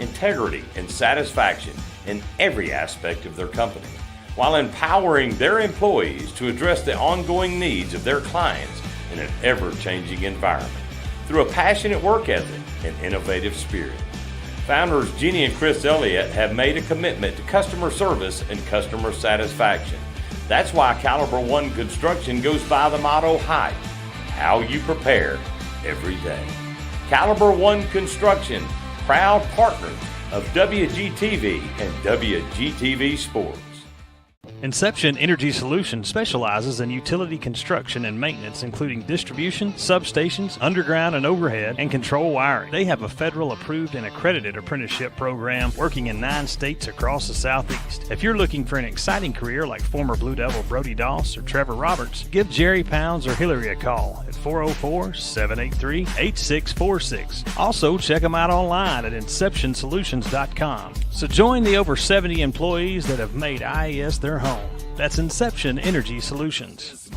integrity, and satisfaction in every aspect of their company, while empowering their employees to address the ongoing needs of their clients in an ever-changing environment through a passionate work ethic and innovative spirit. Founders Jeannie and Chris Elliott have made a commitment to customer service and customer satisfaction. That's why Caliber One Construction goes by the motto HYPE, how you prepare every day. Caliber One Construction, proud partners of WGTV and WGTV Sports. Inception Energy Solutions specializes in utility construction and maintenance, including distribution, substations, underground and overhead, and control wiring. They have a federal-approved and accredited apprenticeship program working in 9 states across the Southeast. If you're looking for an exciting career like former Blue Devil Brody Doss or Trevor Roberts, give Jerry Pounds or Hillary a call at 404-783-8646. Also, check them out online at InceptionSolutions.com. So join the over 70 employees that have made IES their home. That's Inception Energy Solutions.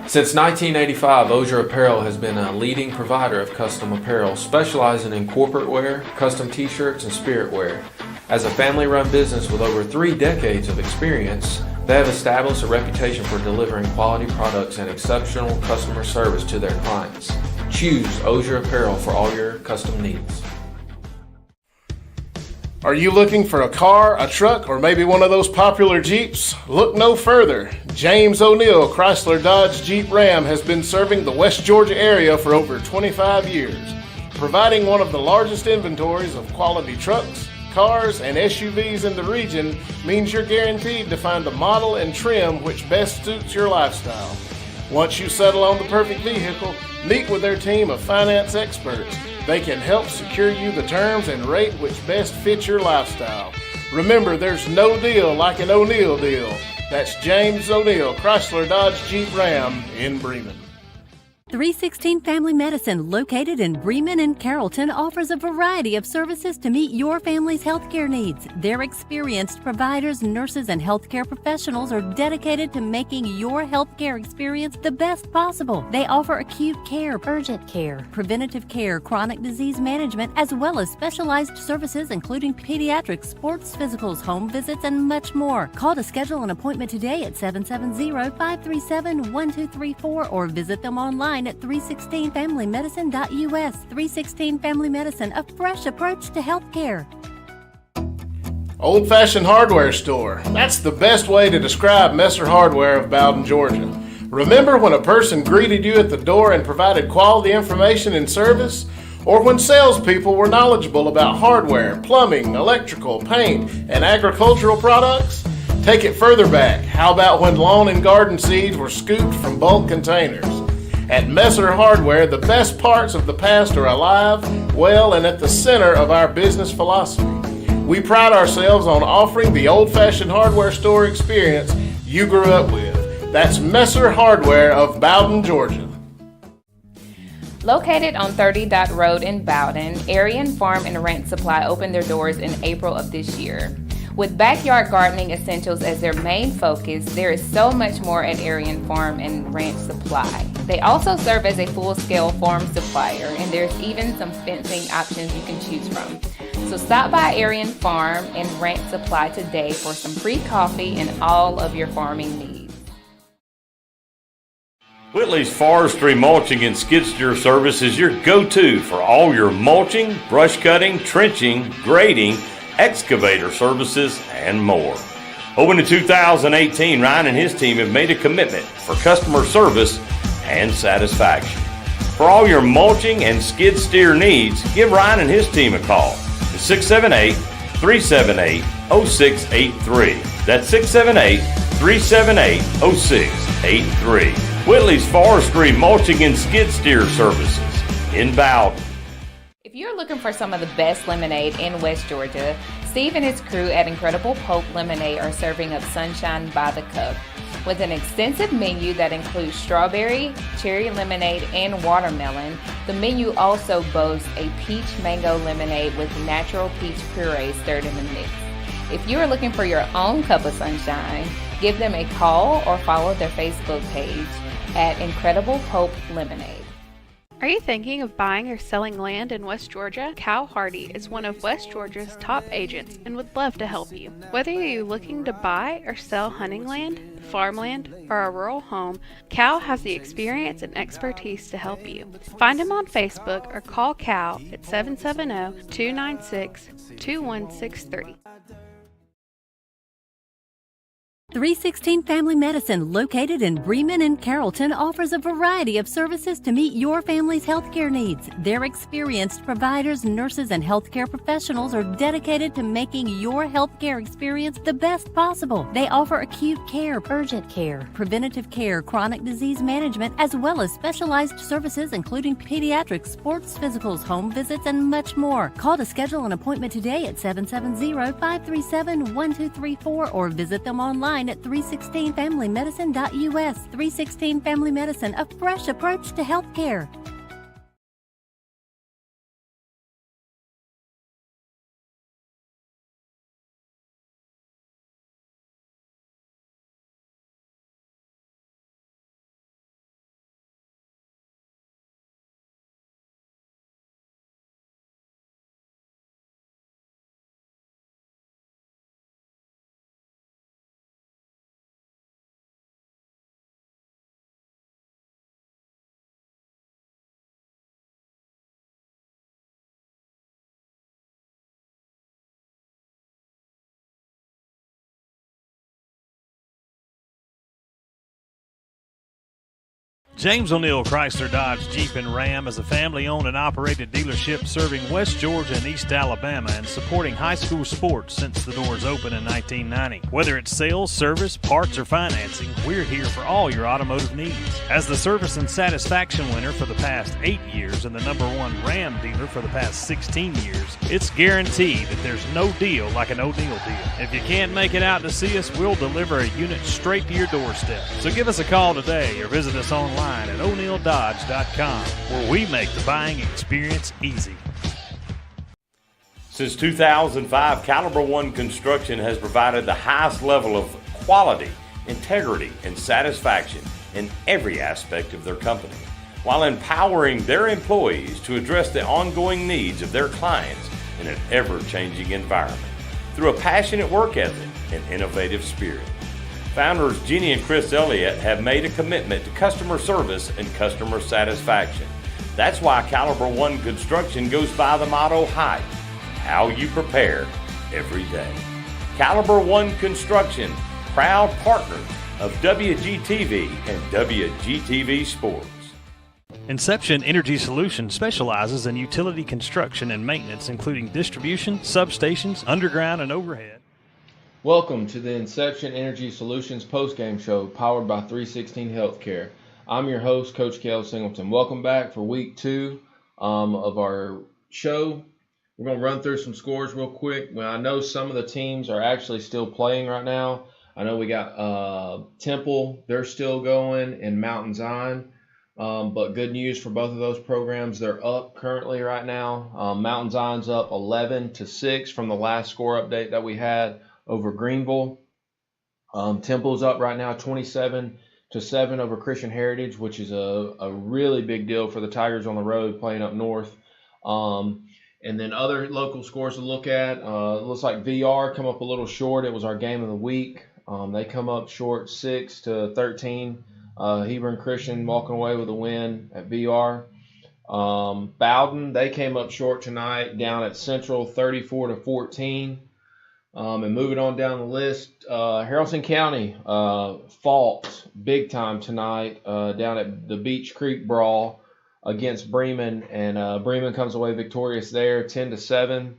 Since 1985, Osier Apparel has been a leading provider of custom apparel, specializing in corporate wear, custom t-shirts, and spirit wear. As a family-run business with over 3 decades of experience, they have established a reputation for delivering quality products and exceptional customer service to their clients. Choose Osier Apparel for all your custom needs. Are you looking for a car, a truck, or maybe one of those popular Jeeps? Look no further. James O'Neill Chrysler Dodge Jeep Ram has been serving the West Georgia area for over 25 years, providing one of the largest inventories of quality trucks, cars, and SUVs in the region means you're guaranteed to find the model and trim which best suits your lifestyle. Once you settle on the perfect vehicle, meet with their team of finance experts. They can help secure you the terms and rate which best fits your lifestyle. Remember, there's no deal like an O'Neill deal. That's James O'Neill, Chrysler Dodge Jeep Ram in Bremen. 316 Family Medicine, located in Bremen and Carrollton, offers a variety of services to meet your family's healthcare needs. Their experienced providers, nurses, and healthcare professionals are dedicated to making your healthcare experience the best possible. They offer acute care, urgent care, preventative care, chronic disease management, as well as specialized services including pediatrics, sports physicals, home visits, and much more. Call to schedule an appointment today at 770-537-1234 or visit them online at 316familymedicine.us. 316 Family Medicine, a fresh approach to healthcare. Old Fashioned Hardware Store. That's the best way to describe Messer Hardware of Bowden, Georgia. Remember when a person greeted you at the door and provided quality information and service? Or when salespeople were knowledgeable about hardware, plumbing, electrical, paint, and agricultural products? Take it further back. How about when lawn and garden seeds were scooped from bulk containers? At Messer Hardware, the best parts of the past are alive, well, and at the center of our business philosophy. We pride ourselves on offering the old-fashioned hardware store experience you grew up with. That's Messer Hardware of Bowden, Georgia. Located on 30 Dot Road in Bowden, Arian Farm and Ranch Supply opened their doors in April of this year. With backyard gardening essentials as their main focus, there is so much more at Arian Farm and Ranch Supply. They also serve as a full-scale farm supplier, and there's even some fencing options you can choose from. So stop by Arian Farm and Ranch Supply today for some free coffee and all of your farming needs. Whitley's Forestry Mulching and Skid Steer Service is your go-to for all your mulching, brush cutting, trenching, grading, excavator services, and more. Open in 2018, Ryan and his team have made a commitment for customer service and satisfaction. For all your mulching and skid steer needs, give Ryan and his team a call at 678-378-0683. That's 678-378-0683. Whitley's Forestry Mulching and Skid Steer Services in Bowden. If you're looking for some of the best lemonade in West Georgia, Steve and his crew at Incredible Pope Lemonade are serving up sunshine by the cup. With an extensive menu that includes strawberry, cherry lemonade, and watermelon, the menu also boasts a peach mango lemonade with natural peach puree stirred in the mix. If you are looking for your own cup of sunshine, give them a call or follow their Facebook page at Incredible Pope Lemonade. Are you thinking of buying or selling land in West Georgia? Cal Hardy is one of West Georgia's top agents and would love to help you. Whether you're looking to buy or sell hunting land, farmland, or a rural home, Cal has the experience and expertise to help you. Find him on Facebook or call Cal at 770-296-2163. 316 Family Medicine, located in Bremen and Carrollton, offers a variety of services to meet your family's healthcare needs. Their experienced providers, nurses, and healthcare professionals are dedicated to making your healthcare experience the best possible. They offer acute care, urgent care, preventative care, chronic disease management, as well as specialized services including pediatrics, sports physicals, home visits, and much more. Call to schedule an appointment today at 770-537-1234 or visit them online at 316familymedicine.us. 316 Family Medicine, a fresh approach to healthcare. James O'Neill Chrysler Dodge Jeep and Ram is a family-owned and operated dealership serving West Georgia and East Alabama and supporting high school sports since the doors opened in 1990. Whether it's sales, service, parts, or financing, we're here for all your automotive needs. As the service and satisfaction winner for the past 8 years and the #1 Ram dealer for the past 16 years, it's guaranteed that there's no deal like an O'Neill deal. If you can't make it out to see us, we'll deliver a unit straight to your doorstep. So give us a call today or visit us online at o'neilldodge.com, where we make the buying experience easy. Since 2005, Caliber One Construction has provided the highest level of quality, integrity, and satisfaction in every aspect of their company, while empowering their employees to address the ongoing needs of their clients in an ever-changing environment through a passionate work ethic and innovative spirit. Founders Jeannie and Chris Elliott have made a commitment to customer service and customer satisfaction. That's why Caliber One Construction goes by the motto HYPE, how you prepare every day. Caliber One Construction, proud partners of WGTV and WGTV Sports. Inception Energy Solutions specializes in utility construction and maintenance, including distribution, substations, underground, and overhead. Welcome to the Inception Energy Solutions postgame show powered by 316 Healthcare. I'm your host, Coach Kel Singleton. Welcome back for week 2 of our show. We're going to run through some scores real quick. Well, I know some of the teams are actually still playing right now. I know we got Temple, they're still going, and Mountain Zion. But good news for both of those programs. They're up currently right now. Mountain Zion's up 11-6 from the last score update that we had over Greenville. Temple's up right now 27-7 over Christian Heritage, which is a really big deal for the Tigers on the road playing up north. And then other local scores to look at. It looks like VR come up a little short. It was our game of the week. They come up short 6-13. Hebron Christian walking away with a win at VR. Bowden, they came up short tonight down at Central 34-14. And moving on down the list, Haralson County fought big time tonight down at the Beach Creek Brawl against Bremen, and Bremen comes away victorious there, 10-7.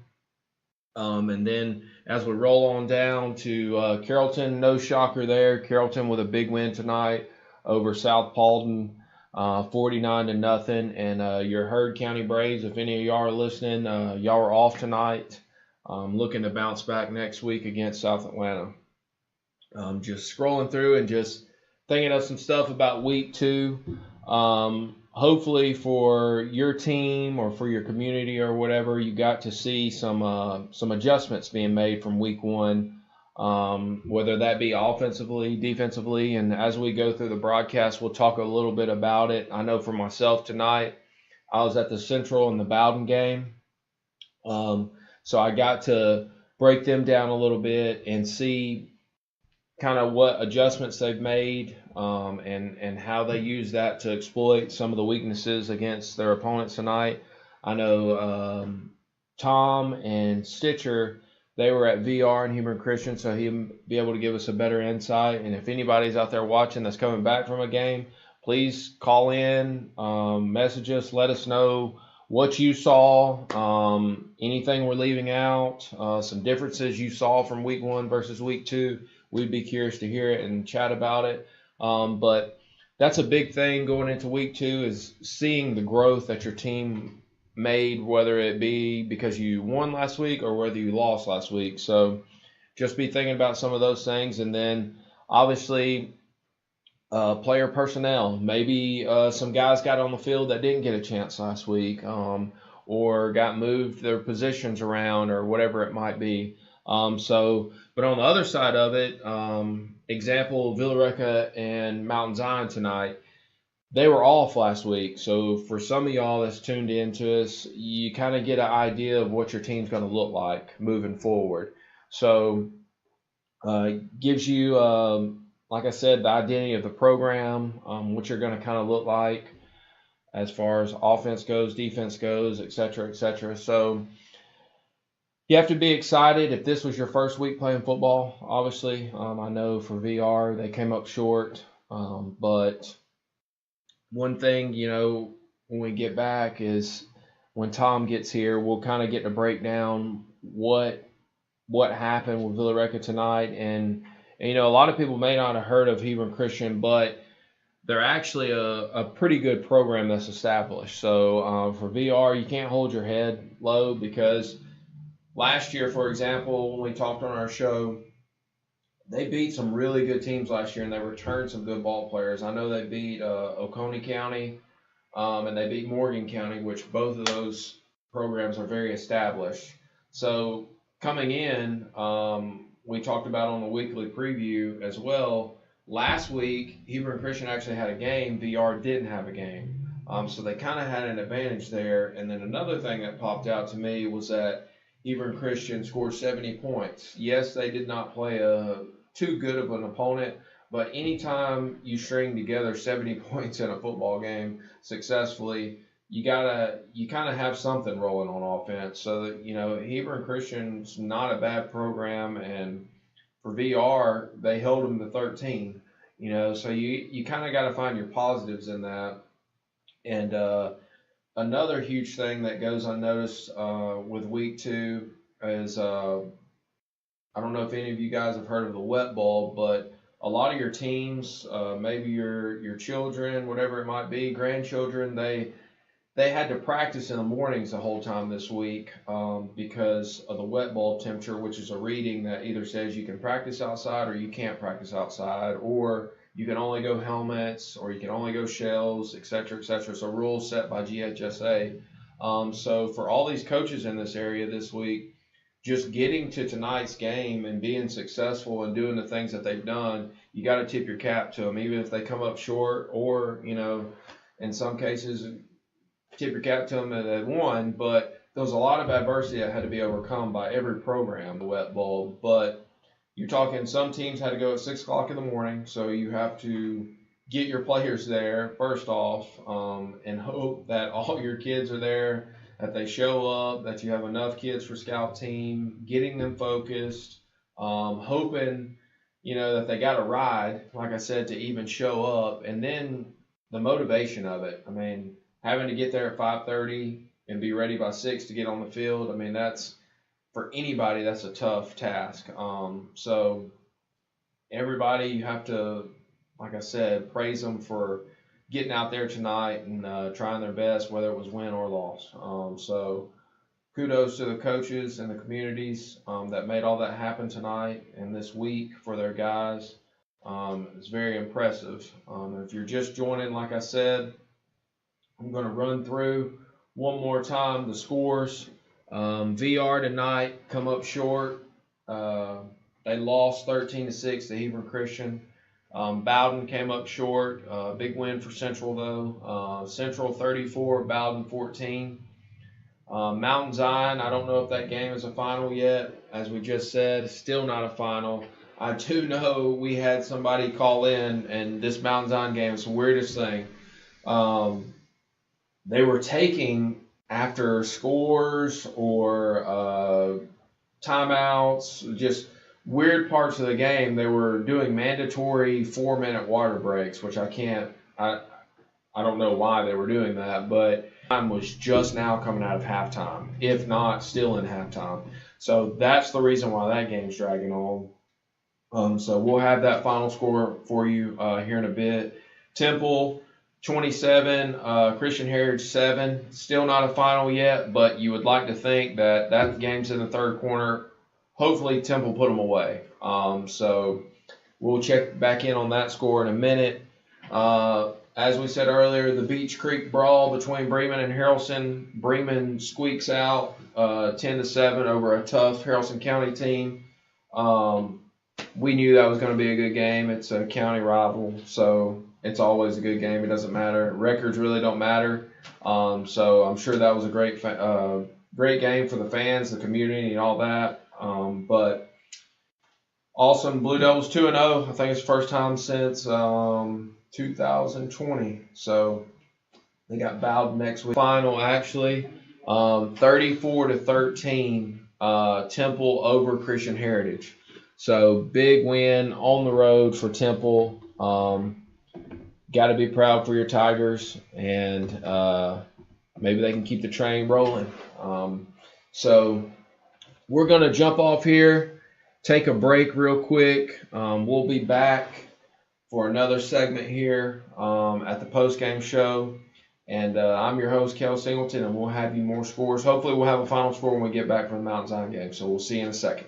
And then as we roll on down to Carrollton, no shocker there. Carrollton with a big win tonight over South Paulden, 49-0. And your Heard County Braves, if any of y'all are listening, y'all are off tonight. Looking to bounce back next week against South Atlanta. Just scrolling through and just thinking of some stuff about week 2. Hopefully for your team or for your community or whatever, you got to see some adjustments being made from week 1, whether that be offensively, defensively. And as we go through the broadcast, we'll talk a little bit about it. I know for myself tonight, I was at the Central and the Bowden game. So I got to break them down a little bit and see kind of what adjustments they've made, and how they use that to exploit some of the weaknesses against their opponents tonight. I know Tom and Stitcher, they were at VR and Hebron Christian, so he'll be able to give us a better insight. And if anybody's out there watching that's coming back from a game, please call in, message us, let us know what you saw, anything we're leaving out, some differences you saw from week 1 versus week 2. We'd be curious to hear it and chat about it. But that's a big thing going into week 2, is seeing the growth that your team made, whether it be because you won last week or whether you lost last week. So just be thinking about some of those things. And then obviously player personnel. Maybe some guys got on the field that didn't get a chance last week, or got moved their positions around, or whatever it might be. But on the other side of it, example, Villa-Rica and Mountain Zion tonight, they were off last week. So for some of y'all that's tuned into us, you kind of get an idea of what your team's going to look like moving forward. So gives you, like I said, the identity of the program, what you're going to kind of look like as far as offense goes, defense goes, et cetera, et cetera. So you have to be excited if this was your first week playing football, obviously. I know for VR, they came up short. But one thing, when we get back is when Tom gets here, we'll kind of get to break down what happened with Villa-Rica tonight. And, a lot of people may not have heard of Hebron Christian, but they're actually a pretty good program that's established. So for VR, you can't hold your head low, because last year, for example, when we talked on our show, they beat some really good teams last year, and they returned some good ball players. I know they beat Oconee County, and they beat Morgan County, which both of those programs are very established. So coming in, we talked about on the weekly preview as well, last week, Hebron Christian actually had a game. VR didn't have a game. So they kind of had an advantage there. And then another thing that popped out to me was that Hebron Christian scored 70 points. Yes, they did not play too good of an opponent, but anytime you string together 70 points in a football game successfully, you kind of have something rolling on offense. So that, Hebron Christian's not a bad program, and for VR, they held them to 13. So you kind of got to find your positives in that. And another huge thing that goes unnoticed with week 2 is I don't know if any of you guys have heard of the wet ball, but a lot of your teams, maybe your children, whatever it might be, grandchildren, they had to practice in the mornings the whole time this week because of the wet ball temperature, which is a reading that either says you can practice outside or you can't practice outside, or you can only go helmets, or you can only go shells, et cetera, et cetera. So rules set by GHSA. So for all these coaches in this area this week, just getting to tonight's game and being successful and doing the things that they've done, you got to tip your cap to them, even if they come up short, or, in some cases, tip your cap to them that they won. But there was a lot of adversity that had to be overcome by every program, the wet bowl. But you're talking, some teams had to go at 6 o'clock in the morning, so you have to get your players there first off, and hope that all your kids are there, that they show up, that you have enough kids for scout team, getting them focused, hoping, that they got a ride, like I said, to even show up, and then the motivation of it. I mean, having to get there at 5:30 and be ready by 6 to get on the field, I mean, that's, for anybody, that's a tough task. So everybody, you have to, like I said, praise them for getting out there tonight and trying their best, whether it was win or loss. So kudos to the coaches and the communities that made all that happen tonight and this week for their guys. It's very impressive. If you're just joining, like I said, I'm going to run through one more time the scores. VR tonight come up short. They lost 13-6 to Hebron Christian. Bowden came up short. Big win for Central though. Central 34, Bowden 14. Mountain Zion, I don't know if that game is a final yet. As we just said, still not a final. I do know we had somebody call in, and this Mountain Zion game is the weirdest thing. They were taking, after scores or timeouts, just weird parts of the game, they were doing mandatory 4-minute water breaks, which I don't know why they were doing that, but time was just now coming out of halftime, if not still in halftime. So that's the reason why that game's dragging on. So we'll have that final score for you here in a bit. Temple 27, Christian Heritage 7. Still not a final yet, but you would like to think that that game's in the third quarter. Hopefully Temple put them away. So we'll check back in on that score in a minute. As we said earlier, the Beach Creek brawl between Bremen and Haralson. Bremen squeaks out 10-7 over a tough Haralson County team. We knew that was going to be a good game. It's a county rival, so it's always a good game. It doesn't matter. Records really don't matter. So I'm sure that was a great game for the fans, the community, and all that. But awesome. Blue Devils 2-0. I think it's the first time since 2020. So they got Bowden next week. Final, actually, 34-13, Temple over Christian Heritage. So big win on the road for Temple. Got to be proud for your Tigers, and maybe they can keep the train rolling. So we're going to jump off here, take a break real quick. We'll be back for another segment here at the post-game show. And I'm your host, Kel Singleton, and we'll have you more scores. Hopefully we'll have a final score when we get back from the Mountain Zion game. So we'll see you in a second.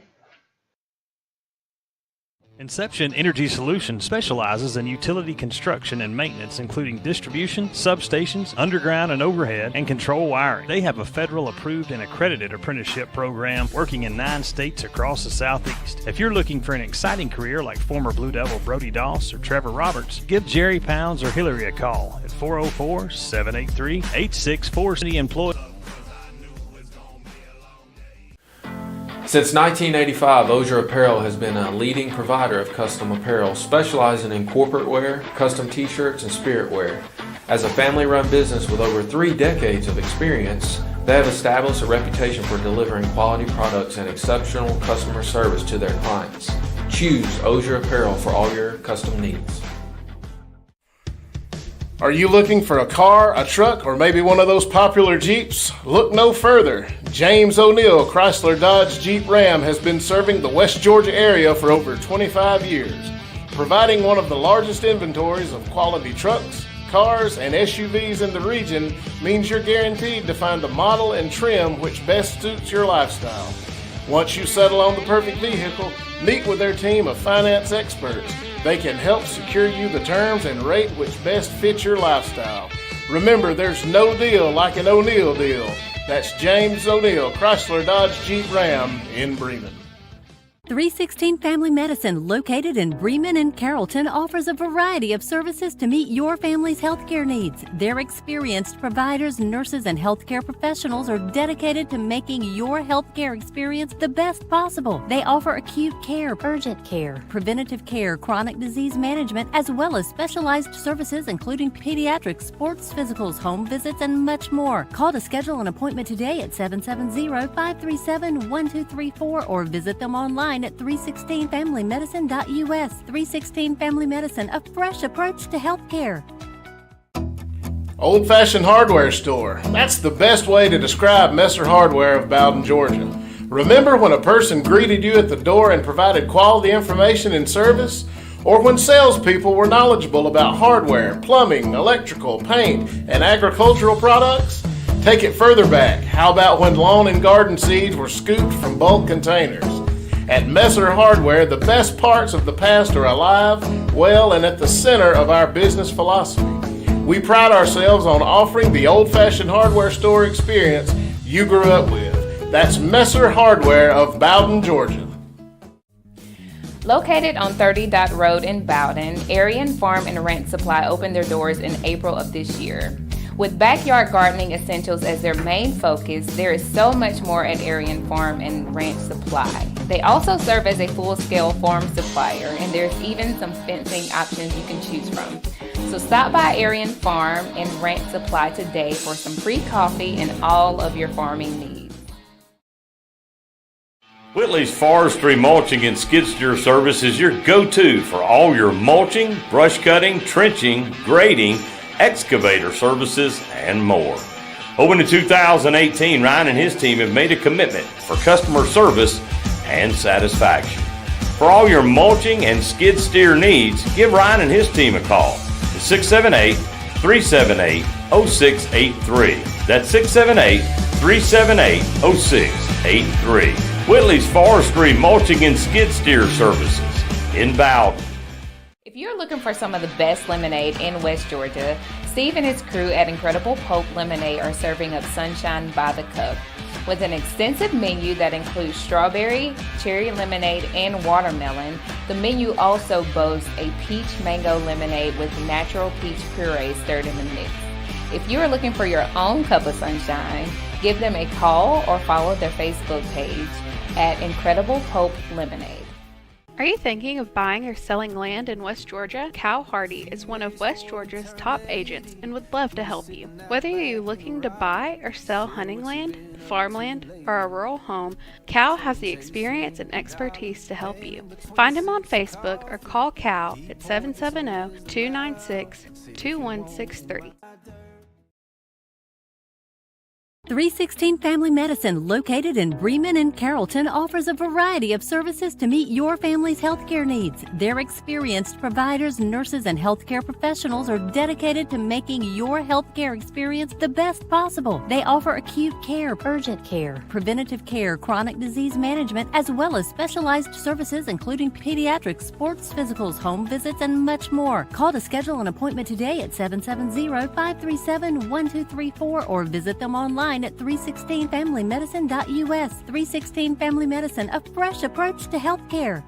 Inception Energy Solutions specializes in utility construction and maintenance, including distribution, substations, underground and overhead, and control wiring. They have a federal-approved and accredited apprenticeship program working in 9 states across the Southeast. If you're looking for an exciting career like former Blue Devil Brody Doss or Trevor Roberts, give Jerry Pounds or Hillary a call at 404-783-8640. Employee. Since 1985, Osier Apparel has been a leading provider of custom apparel, specializing in corporate wear, custom t-shirts, and spirit wear. As a family-run business with over 3 decades of experience, they have established a reputation for delivering quality products and exceptional customer service to their clients. Choose Osier Apparel for all your custom needs. Are you looking for a car, a truck, or maybe one of those popular Jeeps? Look no further. James O'Neill Chrysler Dodge Jeep Ram has been serving the West Georgia area for over 25 years, providing one of the largest inventories of quality trucks, cars, and SUVs in the region means you're guaranteed to find a model and trim which best suits your lifestyle. Once you settle on the perfect vehicle, meet with their team of finance experts. They can help secure you the terms and rate which best fits your lifestyle. Remember, there's no deal like an O'Neill deal. That's James O'Neill, Chrysler Dodge Jeep Ram in Bremen. 316 Family Medicine, located in Bremen and Carrollton, offers a variety of services to meet your family's healthcare needs. Their experienced providers, nurses, and healthcare professionals are dedicated to making your healthcare experience the best possible. They offer acute care, urgent care, preventative care, chronic disease management, as well as specialized services including pediatrics, sports physicals, home visits, and much more. Call to schedule an appointment today at 770-537-1234 or visit them online at 316familymedicine.us. 316 Family Medicine, a fresh approach to healthcare. Old Fashioned Hardware Store. That's the best way to describe Messer Hardware of Bowden, Georgia. Remember when a person greeted you at the door and provided quality information and service? Or when salespeople were knowledgeable about hardware, plumbing, electrical, paint, and agricultural products? Take it further back. How about when lawn and garden seeds were scooped from bulk containers? At Messer Hardware, the best parts of the past are alive, well, and at the center of our business philosophy. We pride ourselves on offering the old-fashioned hardware store experience you grew up with. That's Messer Hardware of Bowden, Georgia. Located on 30 Dot Road in Bowden, Arian Farm and Ranch Supply opened their doors in April of this year. With backyard gardening essentials as their main focus, there is so much more at Arian Farm and Ranch Supply. They also serve as a full-scale farm supplier, and there's even some fencing options you can choose from. So stop by Arian Farm and Ranch Supply today for some free coffee and all of your farming needs. Whitley's Forestry Mulching and Skid Steer Service is your go-to for all your mulching, brush cutting, trenching, grading, excavator services, and more. Open in 2018, Ryan and his team have made a commitment for customer service and satisfaction. For all your mulching and skid steer needs, give Ryan and his team a call at 678-378-0683. That's 678-378-0683. Whitley's Forestry Mulching and Skid Steer Services in Bowden. If you're looking for some of the best lemonade in West Georgia, Steve and his crew at Incredible Pope Lemonade are serving up sunshine by the cup. With an extensive menu that includes strawberry, cherry lemonade, and watermelon, the menu also boasts a peach mango lemonade with natural peach puree stirred in the mix. If you are looking for your own cup of sunshine, give them a call or follow their Facebook page at Incredible Pope Lemonade. Are you thinking of buying or selling land in West Georgia? Cal Hardy is one of West Georgia's top agents and would love to help you. Whether you're looking to buy or sell hunting land, farmland, or a rural home, Cal has the experience and expertise to help you. Find him on Facebook or call Cal at 770-296-2163. 316 Family Medicine, located in Bremen and Carrollton, offers a variety of services to meet your family's healthcare needs. Their experienced providers, nurses, and healthcare professionals are dedicated to making your healthcare experience the best possible. They offer acute care, urgent care, preventative care, chronic disease management, as well as specialized services including pediatrics, sports physicals, home visits, and much more. Call to schedule an appointment today at 770-537-1234 or visit them online at 316familymedicine.us. 316 Family Medicine, a fresh approach to healthcare.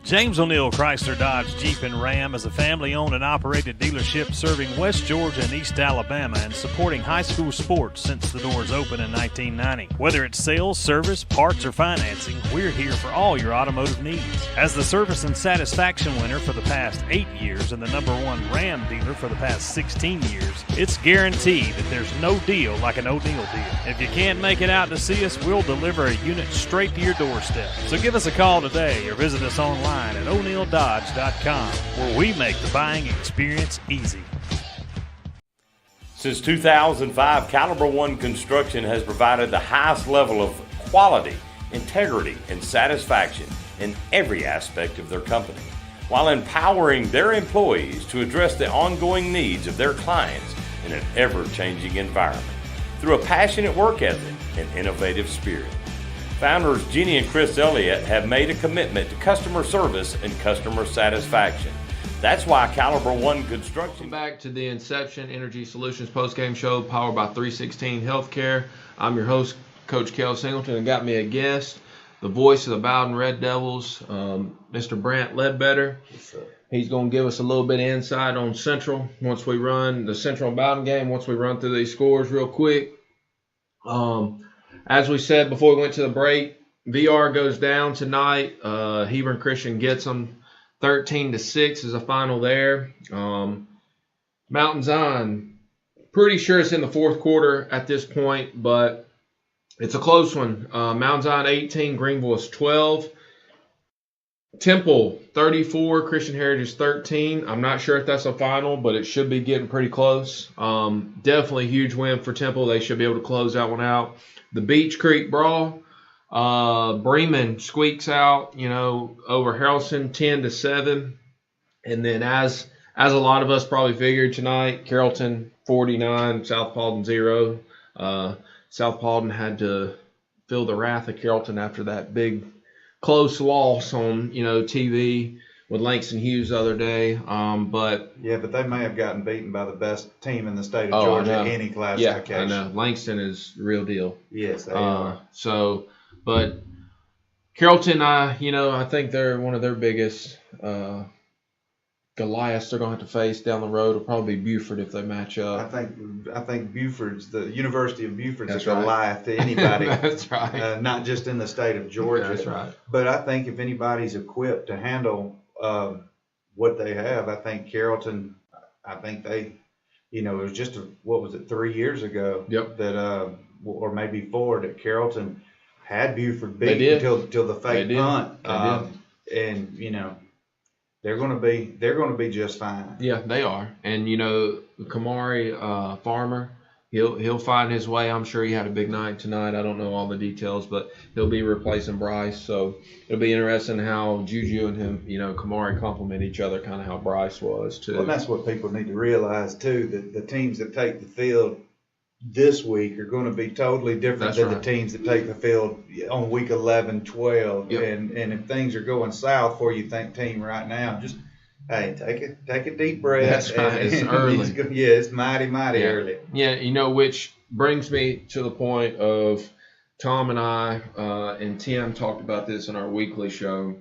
James O'Neill Chrysler Dodge Jeep and Ram is a family-owned and operated dealership serving West Georgia and East Alabama and supporting high school sports since the doors opened in 1990. Whether it's sales, service, parts, or financing, we're here for all your automotive needs. As the service and satisfaction winner for the past 8 years and the #1 Ram dealer for the past 16 years, it's guaranteed that there's no deal like an O'Neill deal. If you can't make it out to see us, we'll deliver a unit straight to your doorstep. So give us a call today or visit us online at o'neilldodge.com, where we make the buying experience easy. Since 2005, Caliber One Construction has provided the highest level of quality, integrity, and satisfaction in every aspect of their company, while empowering their employees to address the ongoing needs of their clients in an ever-changing environment through a passionate work ethic and innovative spirit. Founders Jeannie and Chris Elliott have made a commitment to customer service and customer satisfaction. That's why Caliber One Construction. Welcome back to the Inception Energy Solutions postgame show powered by 316 Healthcare. I'm your host, Coach Kel Singleton, and got me a guest, the voice of the Bowden Red Devils, Mr. Brant Ledbetter. Yes, he's going to give us a little bit of insight on Central once we run the Central and Bowden game, once we run through these scores real quick. As we said before we went to the break, VR goes down tonight. Hebron Christian gets them 13-6 is the final there. Mountain Zion, pretty sure it's in the fourth quarter at this point, but it's a close one. Mountain Zion 18, Greenville is 12. Temple 34, Christian Heritage 13. I'm not sure if that's a final, but it should be getting pretty close. Definitely a huge win for Temple. They should be able to close that one out. The Beach Creek Brawl, Bremen squeaks out, over Harrelson 10-7. And then as a lot of us probably figured tonight, Carrollton 49, South Paulden 0. South Paulden had to feel the wrath of Carrollton after that big close loss on, TV with Langston Hughes the other day. But they may have gotten beaten by the best team in the state of Georgia in any classification. Yeah, I know. Langston is real deal. Yes, they are. But Carrollton, I think they're one of their biggest Goliaths they're going to have to face down the road will probably be Buford if they match up. I think Buford's the University of Buford's That's a Goliath to anybody. That's right. Not just in the state of Georgia. That's right. But I think if anybody's equipped to handle what they have, I think Carrollton. I think they, it was just 3 years ago? Yep. That or maybe 4 that Carrollton had Buford beat until the fake punt. And they're going to be just fine. Yeah, they are. And Kamari Farmer, he'll find his way. I'm sure he had a big night tonight. I don't know all the details, but he'll be replacing Bryce. So it'll be interesting how Juju and him, Kamari complement each other, kind of how Bryce was too. Well, and that's what people need to realize too, that the teams that take the field this week are going to be totally different than the teams that take the field on week 11, 12. Yep. And if things are going south for you think team right now, just take a deep breath. That's right. It's early. It's mighty early. Yeah, which brings me to the point of Tom and I and Tim talked about this in our weekly show.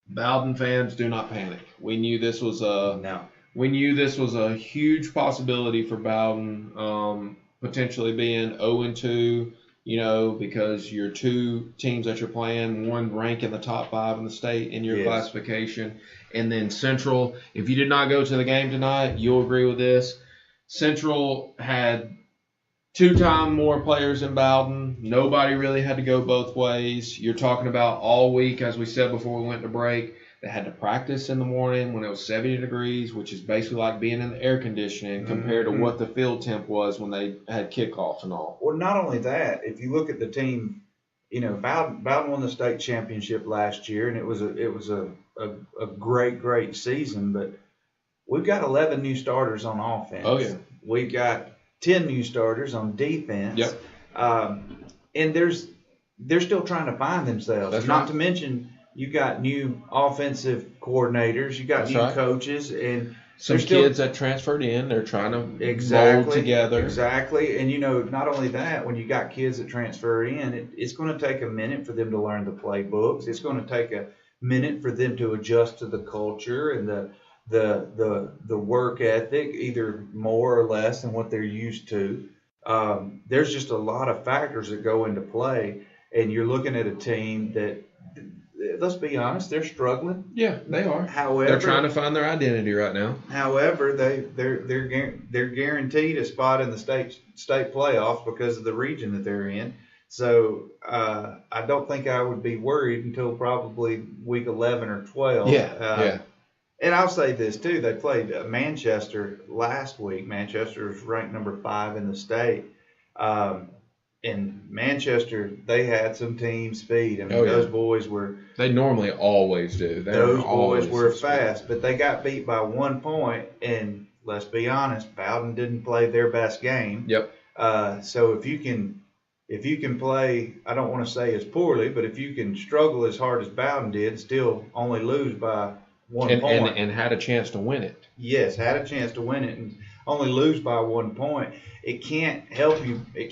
Bowden fans, do not panic. We knew this was a huge possibility for Bowden. Potentially being 0-2, because your 2 teams that you're playing, one rank in the top 5 in the state in your classification, and then Central. If you did not go to the game tonight, you'll agree with this. Central had 2 times more players in Bowden. Nobody really had to go both ways. You're talking about all week, as we said before we went to break. They had to practice in the morning when it was 70 degrees, which is basically like being in the air conditioning compared to what the field temp was when they had kickoff and all. Well, not only that, if you look at the team, Bowden won the state championship last year, and it was a great season. But we've got 11 new starters on offense. Oh yeah, we've got 10 new starters on defense. Yep. And they're still trying to find themselves. That's not right. to mention, you got new offensive coordinators, you got new coaches, and some kids that transferred in. They're trying to mold together. Exactly. And, not only that, when you got kids that transfer in, it's going to take a minute for them to learn the playbooks. It's going to take a minute for them to adjust to the culture and the work ethic, either more or less than what they're used to. There's just a lot of factors that go into play, and you're looking at a team that, let's be honest, they're struggling. Yeah, they are. However, they're trying to find their identity right now. However, they're guaranteed a spot in the state playoffs because of the region that they're in. So I don't think I would be worried until probably week 11 or 12. Yeah. And I'll say this too: they played Manchester last week. Manchester is ranked number 5 in the state. In Manchester, they had some team speed. I mean, those boys were. They normally always do. Those boys were fast, but they got beat by 1 point. And let's be honest, Bowden didn't play their best game. Yep. So if you can play, I don't want to say as poorly, but if you can struggle as hard as Bowden did, still only lose by 1 point, and had a chance to win it. Yes, had a chance to win it, and only lose by 1 point. It can't help you. You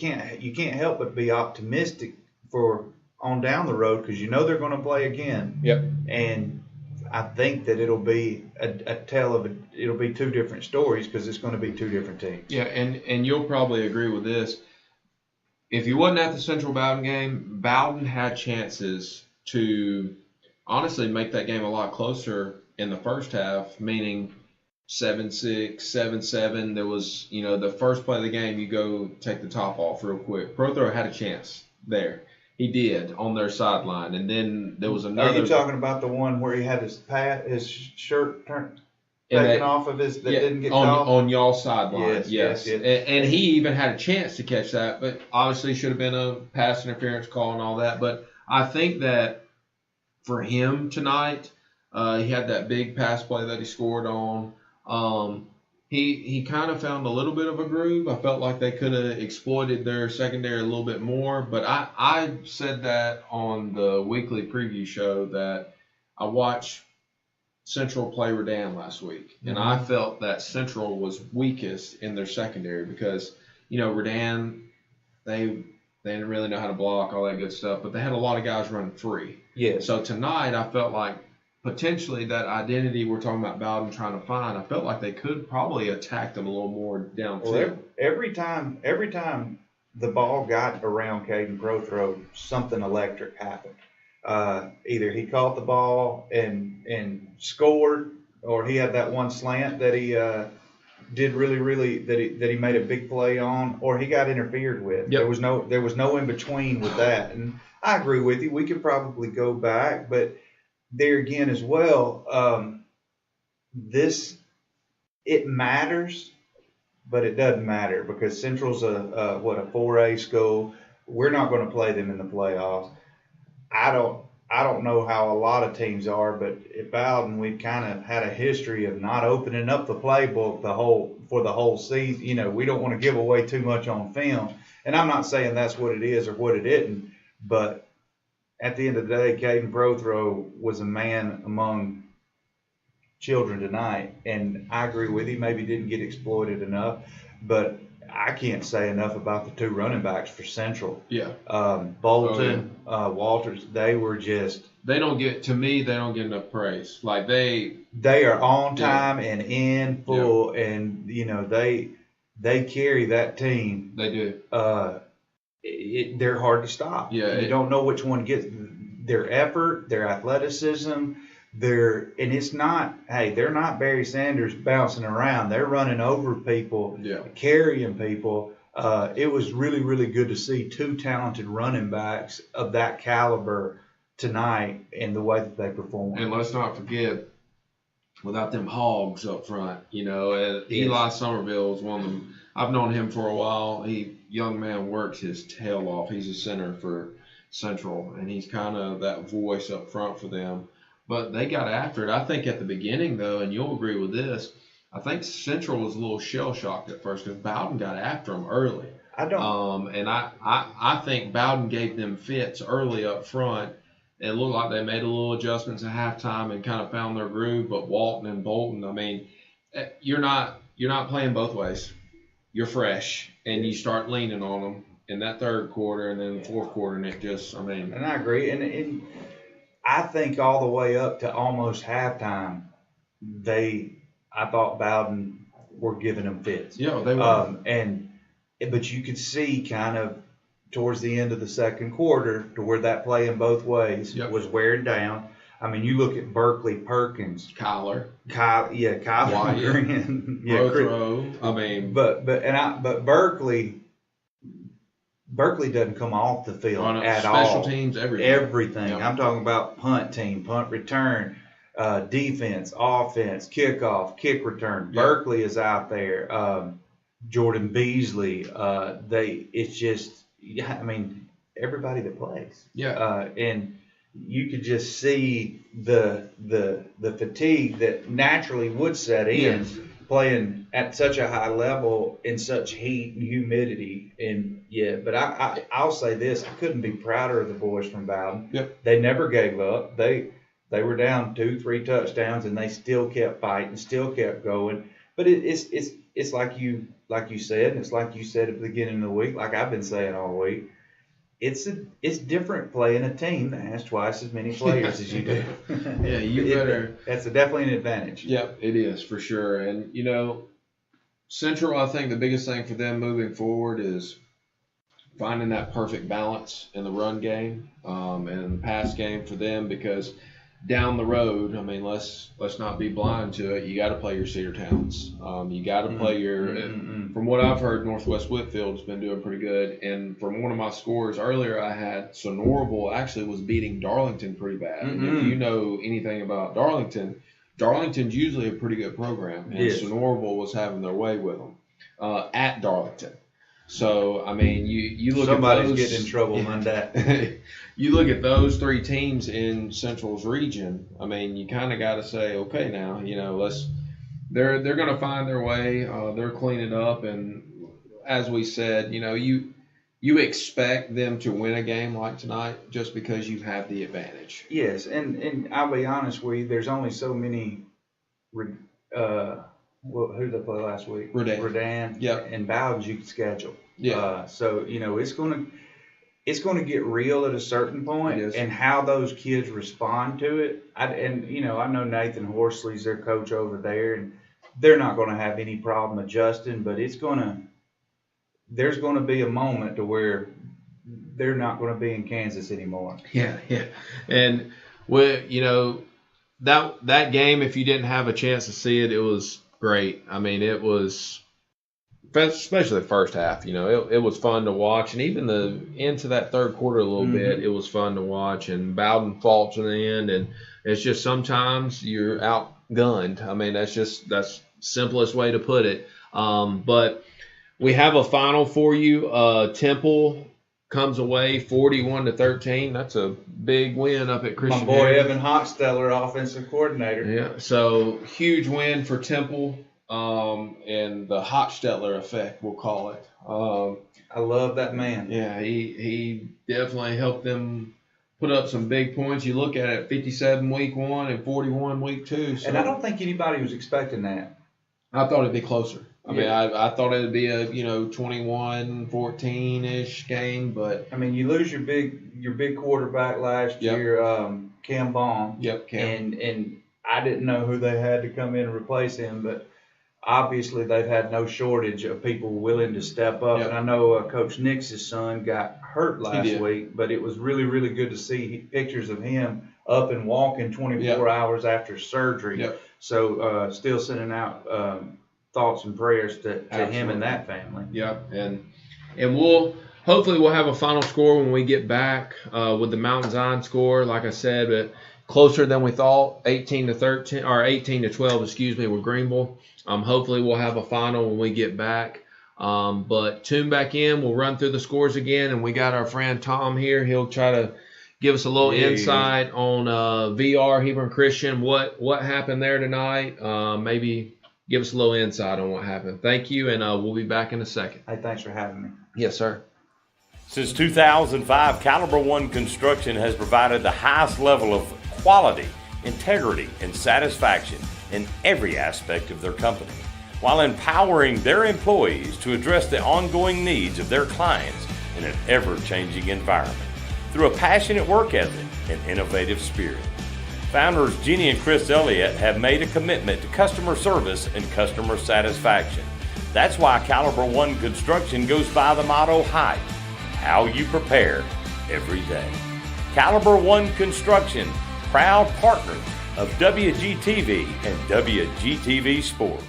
can't help but be optimistic for on down the road, because they're going to play again. Yep. And I think that it'll be it'll be 2 different stories, because it's going to be 2 different teams. Yeah, and you'll probably agree with this. If you wasn't at the Central Bowden game, Bowden had chances to honestly make that game a lot closer in the first half, meaning 7-6, 7-7. There was, the first play of the game, you go take the top off real quick. Prothero had a chance there. He did on their sideline, and then there was another. Are you talking about the one where he had his shirt taken off of his didn't get called? On y'all's sideline, yes. And he even had a chance to catch that, but obviously should have been a pass interference call and all that. But I think that for him tonight, he had that big pass play that he scored on. He kind of found a little bit of a groove. I felt like they could have exploited their secondary a little bit more. But I said that on the weekly preview show that I watched Central play Redan last week. And I felt that Central was weakest in their secondary because, Redan, they They didn't really know how to block, all that good stuff, but they had a lot of guys running free. Yeah. So tonight I felt like potentially that identity we're talking about Bowden trying to find, I felt like they could probably attack them a little more downfield. Well, every time the ball got around Caden Prothrow, something electric happened. Either he caught the ball and scored, or he had that one slant that he did really that he made a big play on, or he got interfered with. Yep. There was no in between with that. And I agree with you. We could probably go back, but there again as well, it matters, but it doesn't matter because Central's a 4A school. We're not going to play them in the playoffs. I don't know how a lot of teams are, but at Bowden we've kind of had a history of not opening up the playbook for the whole season. You know, we don't want to give away too much on film, and I'm not saying that's what it is or what it isn't, but at the end of the day, Caden Prothrow was a man among children tonight, and I agree with you. Maybe didn't get exploited enough, but I can't say enough about the two running backs for Central. Yeah. Bolton, Walters, they were just. They don't get enough praise. Like they are on time and in full, and you know they carry that team. They do. They're hard to stop. Yeah. You don't know which one gets their effort, their athleticism. They're not Barry Sanders bouncing around. They're running over people, carrying people. It was really, really good to see two talented running backs of that caliber tonight and the way that they performed. And let's not forget, without them hogs up front, Eli Somerville is one of them. I've known him for a while. Young man works his tail off. He's a center for Central, and he's kind of that voice up front for them. But they got after it. I think at the beginning, though, and you'll agree with this, I think Central was a little shell-shocked at first because Bowden got after them early. I don't. And I think Bowden gave them fits early up front. It looked like they made a little adjustments at halftime and kind of found their groove. But Walton and Bolton, I mean, you're not playing both ways. You're fresh, and you start leaning on them in that third quarter and then the fourth quarter, and it just, And I agree. And I think all the way up to almost halftime, I thought Bowden were giving them fits. Yeah, they were. But you could see kind of towards the end of the second quarter to where that playing both ways was wearing down. I mean, you look at Berkeley, Perkins, Kyler Green, Prothrow. But Berkeley doesn't come off the field at all. Special teams, everything. Yep. I'm talking about punt team, punt return, defense, offense, kickoff, kick return. Yep. Berkeley is out there. Jordan Beasley. It's just, everybody that plays. Yeah. And you could just see the fatigue that naturally would set in. Yes. Playing at such a high level in such heat and humidity, but I'll say this: I couldn't be prouder of the boys from Bowden. Yep. They never gave up. They were down 2-3 touchdowns and they still kept fighting, still kept going. But it's like you said, and it's like you said at the beginning of the week, like I've been saying all week. It's different playing a team that has twice as many players as you do. Yeah, That's definitely an advantage. Yep, it is for sure. And Central, I think the biggest thing for them moving forward is finding that perfect balance in the run game and the pass game for them, because down the road, let's not be blind to it. You got to play your Cedar Towns. You got to play your. From what I've heard, Northwest Whitfield's been doing pretty good. And from one of my scores earlier, I had Norville actually was beating Darlington pretty bad. And if you know anything about Darlington's usually a pretty good program, and Norville was having their way with them at Darlington. So, you look somebody's at those, getting in trouble Monday. You look at those three teams in Central's region. You kind of got to say, okay, now they're going to find their way. They're cleaning up, and as we said, you expect them to win a game like tonight just because you have the advantage. Yes, and I'll be honest with you. There's only so many. Who did they play last week? Redan. And Bowden's you can schedule. Yeah. So it's going to. it's going to get real at a certain point, Yes. and how those kids respond to it. I know Nathan Horsley's their coach over there, and they're not going to have any problem adjusting, but there's going to be a moment to where they're not going to be in Kansas anymore. Yeah. And that game, if you didn't have a chance to see it, it was great. I mean, it was, especially the first half, it was fun to watch. And even the into that third quarter a little bit, it was fun to watch. And Bowden fought to the end. And it's just sometimes you're outgunned. I mean, that's simplest way to put it. But we have a final for you. Temple comes away 41-13. That's a big win up at Christian. My boy Heritage. Evan Hochsteller, offensive coordinator. Yeah, so huge win for Temple, and the Hochstetler effect, we'll call it. I love that man. Yeah, he definitely helped them put up some big points. You look at it, 57 week 1 and 41 week 2. So And I don't think anybody was expecting that. I thought it'd be closer. I mean, Yeah. I thought it'd be a 21-14-ish game, but I mean, you lose your big quarterback last Yep. year, Cam Baum. yep, Cam. And I didn't know who they had to come in and replace him, but obviously they've had no shortage of people willing to step up. Yep. And I know Coach Nix's son got hurt last did. week, but it was really, really good to see pictures of him up and walking 24 Yep. hours after surgery. Yep. So still sending out thoughts and prayers to him Absolutely. and that family. Yep, and hopefully we'll have a final score when we get back with the Mount Zion score. Like I said, but closer than we thought, 18-13 or 18-12, excuse me, with Greenville. Hopefully we'll have a final when we get back. But tune back in. We'll run through the scores again, and we got our friend Tom here. He'll try to give us a little insight on VR Hebron Christian. What happened there tonight? Maybe give us a little insight on what happened. Thank you, and we'll be back in a second. Hey, thanks for having me. Yes, sir. Since 2005, Caliber One Construction has provided the highest level of quality, integrity, and satisfaction in every aspect of their company, while empowering their employees to address the ongoing needs of their clients in an ever-changing environment through a passionate work ethic and innovative spirit. Founders Jeannie and Chris Elliott have made a commitment to customer service and customer satisfaction. That's why Caliber One Construction goes by the motto HYPE, how you prepare every day. Caliber One Construction, proud partners of WGTV and WGTV Sports.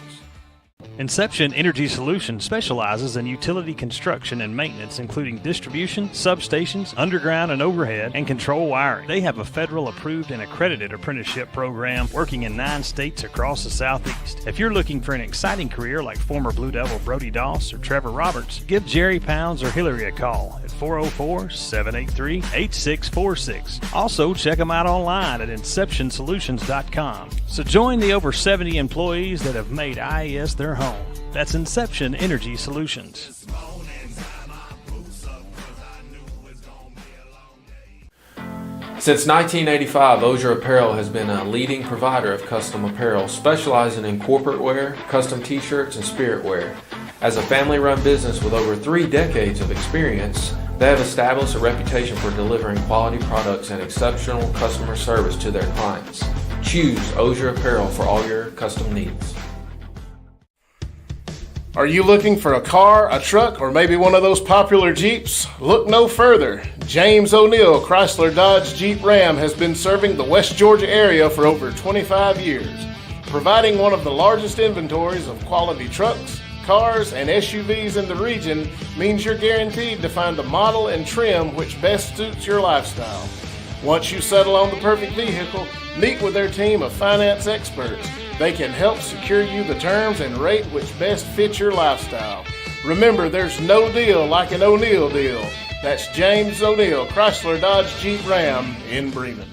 Inception Energy Solutions specializes in utility construction and maintenance, including distribution, substations, underground and overhead, and control wiring. They have a federal approved and accredited apprenticeship program working in 9 states across the Southeast. If you're looking for an exciting career like former Blue Devil Brody Doss or Trevor Roberts, give Jerry Pounds or Hillary a call at 404-783-8646. Also, check them out online at InceptionSolutions.com. So join the over 70 employees that have made IES their home. That's Inception Energy Solutions. Since 1985, Ozier Apparel has been a leading provider of custom apparel, specializing in corporate wear, custom t-shirts, and spirit wear. As a family-run business with over 3 decades of experience, they have established a reputation for delivering quality products and exceptional customer service to their clients. Choose Ozier Apparel for all your custom needs. Are you looking for a car, a truck, or maybe one of those popular Jeeps? Look no further. James O'Neill Chrysler Dodge Jeep Ram has been serving the West Georgia area for over 25 years, providing one of the largest inventories of quality trucks, cars, and SUVs in the region means you're guaranteed to find the model and trim which best suits your lifestyle. Once you settle on the perfect vehicle, meet with their team of finance experts. They can help secure you the terms and rate which best fits your lifestyle. Remember, there's no deal like an O'Neill deal. That's James O'Neill, Chrysler Dodge Jeep Ram in Bremen.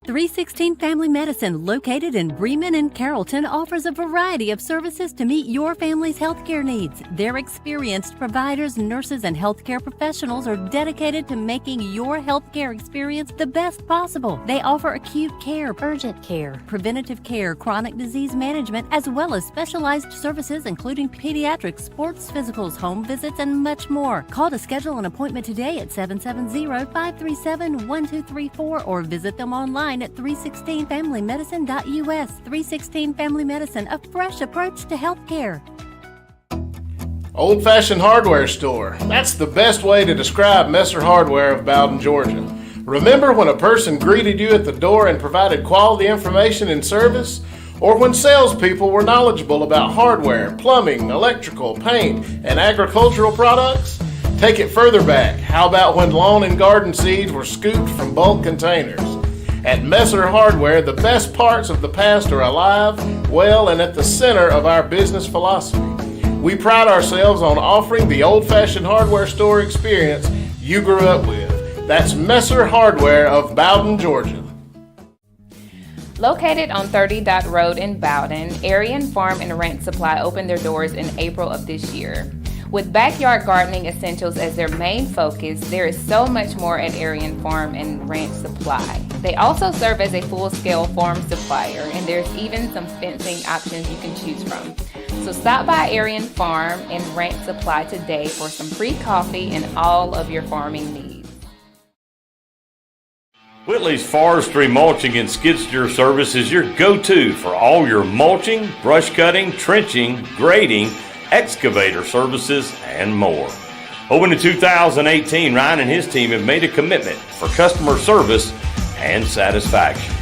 316 Family Medicine, located in Bremen and Carrollton, offers a variety of services to meet your family's healthcare needs. Their experienced providers, nurses, and healthcare professionals are dedicated to making your healthcare experience the best possible. They offer acute care, urgent care, preventative care, chronic disease management, as well as specialized services including pediatrics, sports physicals, home visits, and much more. Call to schedule an appointment today at 770-537-1234 or visit them online at 316familymedicine.us. 316 Family Medicine, a fresh approach to healthcare. Old Fashioned Hardware Store. That's the best way to describe Messer Hardware of Bowden, Georgia. Remember when a person greeted you at the door and provided quality information and service? Or when salespeople were knowledgeable about hardware, plumbing, electrical, paint, and agricultural products? Take it further back. How about when lawn and garden seeds were scooped from bulk containers? At Messer Hardware, the best parts of the past are alive, well, and at the center of our business philosophy. We pride ourselves on offering the old-fashioned hardware store experience you grew up with. That's Messer Hardware of Bowden, Georgia. Located on 30 Dot Road in Bowden, Aryan Farm and Ranch Supply opened their doors in April of this year. With backyard gardening essentials as their main focus, there is so much more at Aryan Farm and Ranch Supply. They also serve as a full-scale farm supplier, and there's even some fencing options you can choose from. So stop by Aryan Farm and Ranch Supply today for some free coffee and all of your farming needs. Whitley's Forestry Mulching and Skid Steer Service is your go-to for all your mulching, brush cutting, trenching, grading, excavator services, and more. Open in 2018, Ryan and his team have made a commitment for customer service and satisfaction.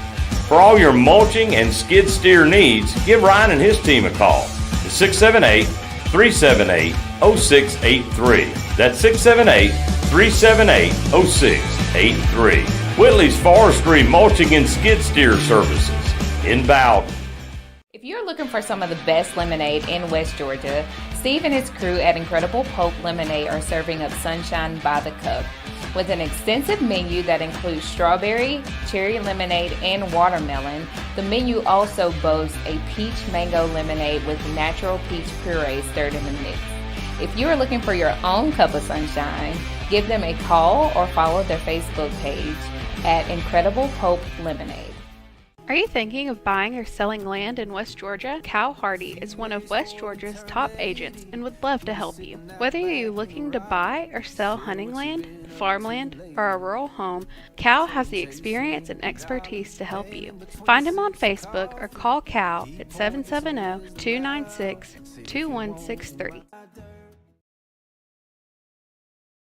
For all your mulching and skid steer needs, give Ryan and his team a call. It's 678-378-0683. That's 678-378-0683. Whitley's Forestry Mulching and Skid Steer Services in Bowden. If you're looking for some of the best lemonade in West Georgia, Steve and his crew at Incredible Pope Lemonade are serving up sunshine by the cup. With an extensive menu that includes strawberry, cherry lemonade, and watermelon, the menu also boasts a peach mango lemonade with natural peach puree stirred in the mix. If you are looking for your own cup of sunshine, give them a call or follow their Facebook page at Incredible Pope Lemonade. Are you thinking of buying or selling land in West Georgia? Cal Hardy is one of West Georgia's top agents and would love to help you. Whether you're looking to buy or sell hunting land, farmland, or a rural home, Cal has the experience and expertise to help you. Find him on Facebook or call Cal at 770-296-2163.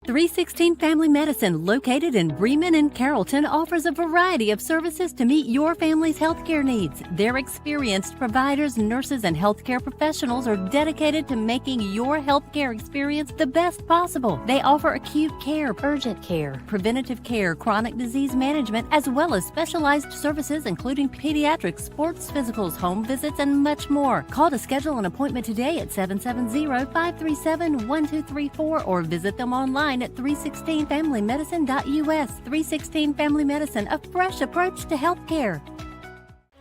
316 Family Medicine, located in Bremen and Carrollton, offers a variety of services to meet your family's healthcare needs. Their experienced providers, nurses, and healthcare professionals are dedicated to making your healthcare experience the best possible. They offer acute care, urgent care, preventative care, chronic disease management, as well as specialized services including pediatrics, sports physicals, home visits, and much more. Call to schedule an appointment today at 770-537-1234 or visit them online at 316familymedicine.us. 316 Family Medicine, a fresh approach to healthcare.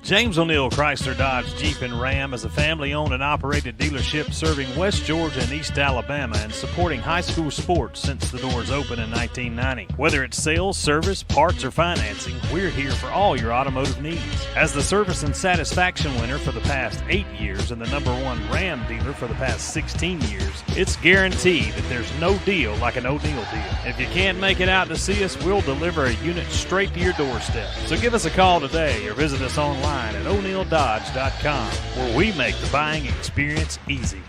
James O'Neill Chrysler Dodge Jeep and Ram is a family-owned and operated dealership serving West Georgia and East Alabama and supporting high school sports since the doors opened in 1990. Whether it's sales, service, parts, or financing, we're here for all your automotive needs. As the service and satisfaction winner for the past 8 years and the #1 Ram dealer for the past 16 years, it's guaranteed that there's no deal like an O'Neill deal. If you can't make it out to see us, we'll deliver a unit straight to your doorstep. So give us a call today or visit us online at o'neilldodge.com, where we make the buying experience easy.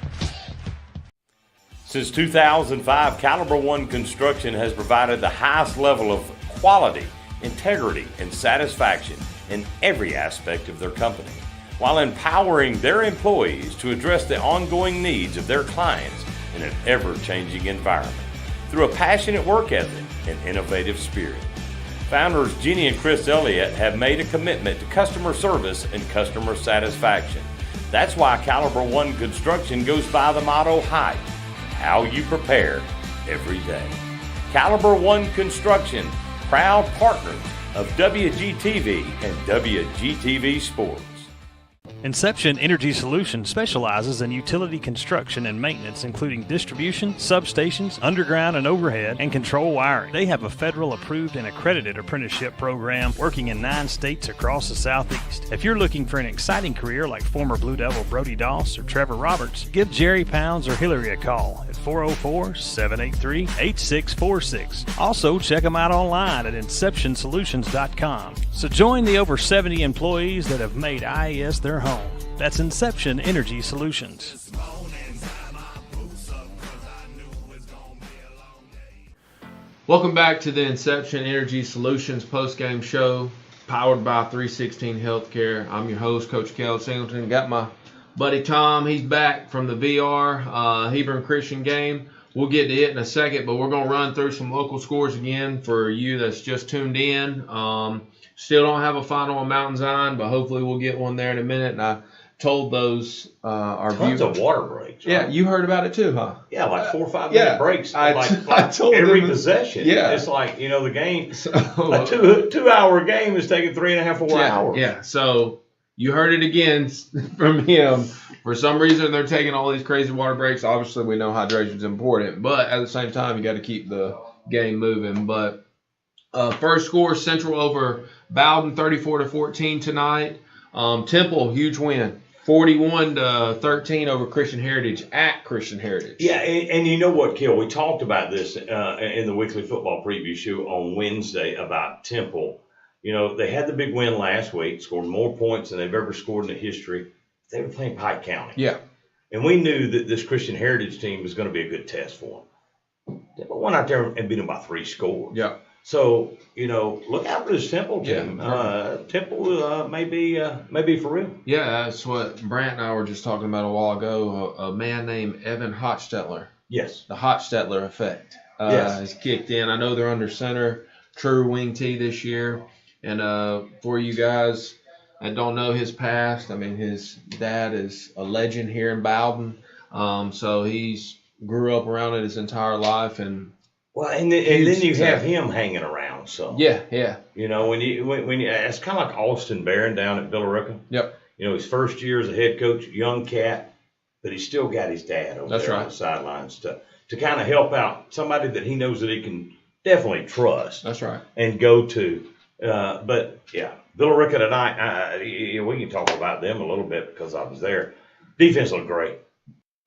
Since 2005, Caliber One Construction has provided the highest level of quality, integrity, and satisfaction in every aspect of their company, while empowering their employees to address the ongoing needs of their clients in an ever-changing environment through a passionate work ethic and innovative spirit. Founders Jeannie and Chris Elliott have made a commitment to customer service and customer satisfaction. That's why Caliber One Construction goes by the motto HYPE, how you prepare every day. Caliber One Construction, proud partners of WGTV and WGTV Sports. Inception Energy Solutions specializes in utility construction and maintenance, including distribution, substations, underground and overhead, and control wiring. They have a federal approved and accredited apprenticeship program working in 9 states across the Southeast. If you're looking for an exciting career like former Blue Devil Brody Doss or Trevor Roberts, give Jerry Pounds or Hillary a call at 404-783-8646. Also, check them out online at InceptionSolutions.com. So join the over 70 employees that have made IES their home. That's Inception Energy Solutions. Welcome back to the Inception Energy Solutions postgame show, powered by 316 Healthcare. I'm your host, Coach Kel Singleton. Got my buddy Tom. He's back from the VR Hebron Christian game. We'll get to it in a second, but we're going to run through some local scores again for you that's just tuned in. Still don't have a final on Mountain Zion, but hopefully we'll get one there in a minute. And I told those our Tons viewers. of water breaks. Right? Yeah, you heard about it too, huh? Yeah, like 4 or 5 minute breaks. I told every them, possession. Yeah. It's like, the game, a 2-hour game is taking 3.5 or 4 hours. Yeah, so you heard it again from him. For some reason, they're taking all these crazy water breaks. Obviously, we know hydration is important, but at the same time, you got to keep the game moving. But first score, Central over Bowden, 34-14 tonight. Temple, huge win, 41-13 over Christian Heritage at Christian Heritage. Yeah, and you know what, Kill? We talked about this in the weekly football preview show on Wednesday about Temple. They had the big win last week, scored more points than they've ever scored in the history. They were playing Pike County. Yeah. And we knew that this Christian Heritage team was going to be a good test for them. Temple went out there and beat them by 3 scores. Yeah. So, look out for this Temple team. Yeah. Temple may be for real. Yeah, that's what Brant and I were just talking about a while ago. A man named Evan Hochstetler. Yes. The Hochstetler effect has kicked in. I know they're under center, true wing T this year. And for you guys that don't know his past, his dad is a legend here in Bowden. So he's grew up around it his entire life. And then you have him hanging around. So yeah. When you it's kind of like Austin Barron down at Billerica. Yep. His first year as a head coach, young cat, but he's still got his dad over there on the sidelines to kind of help out somebody that he knows that he can definitely trust. That's right. And go to. But yeah, Billerica tonight. We can talk about them a little bit because I was there. Defense looked great.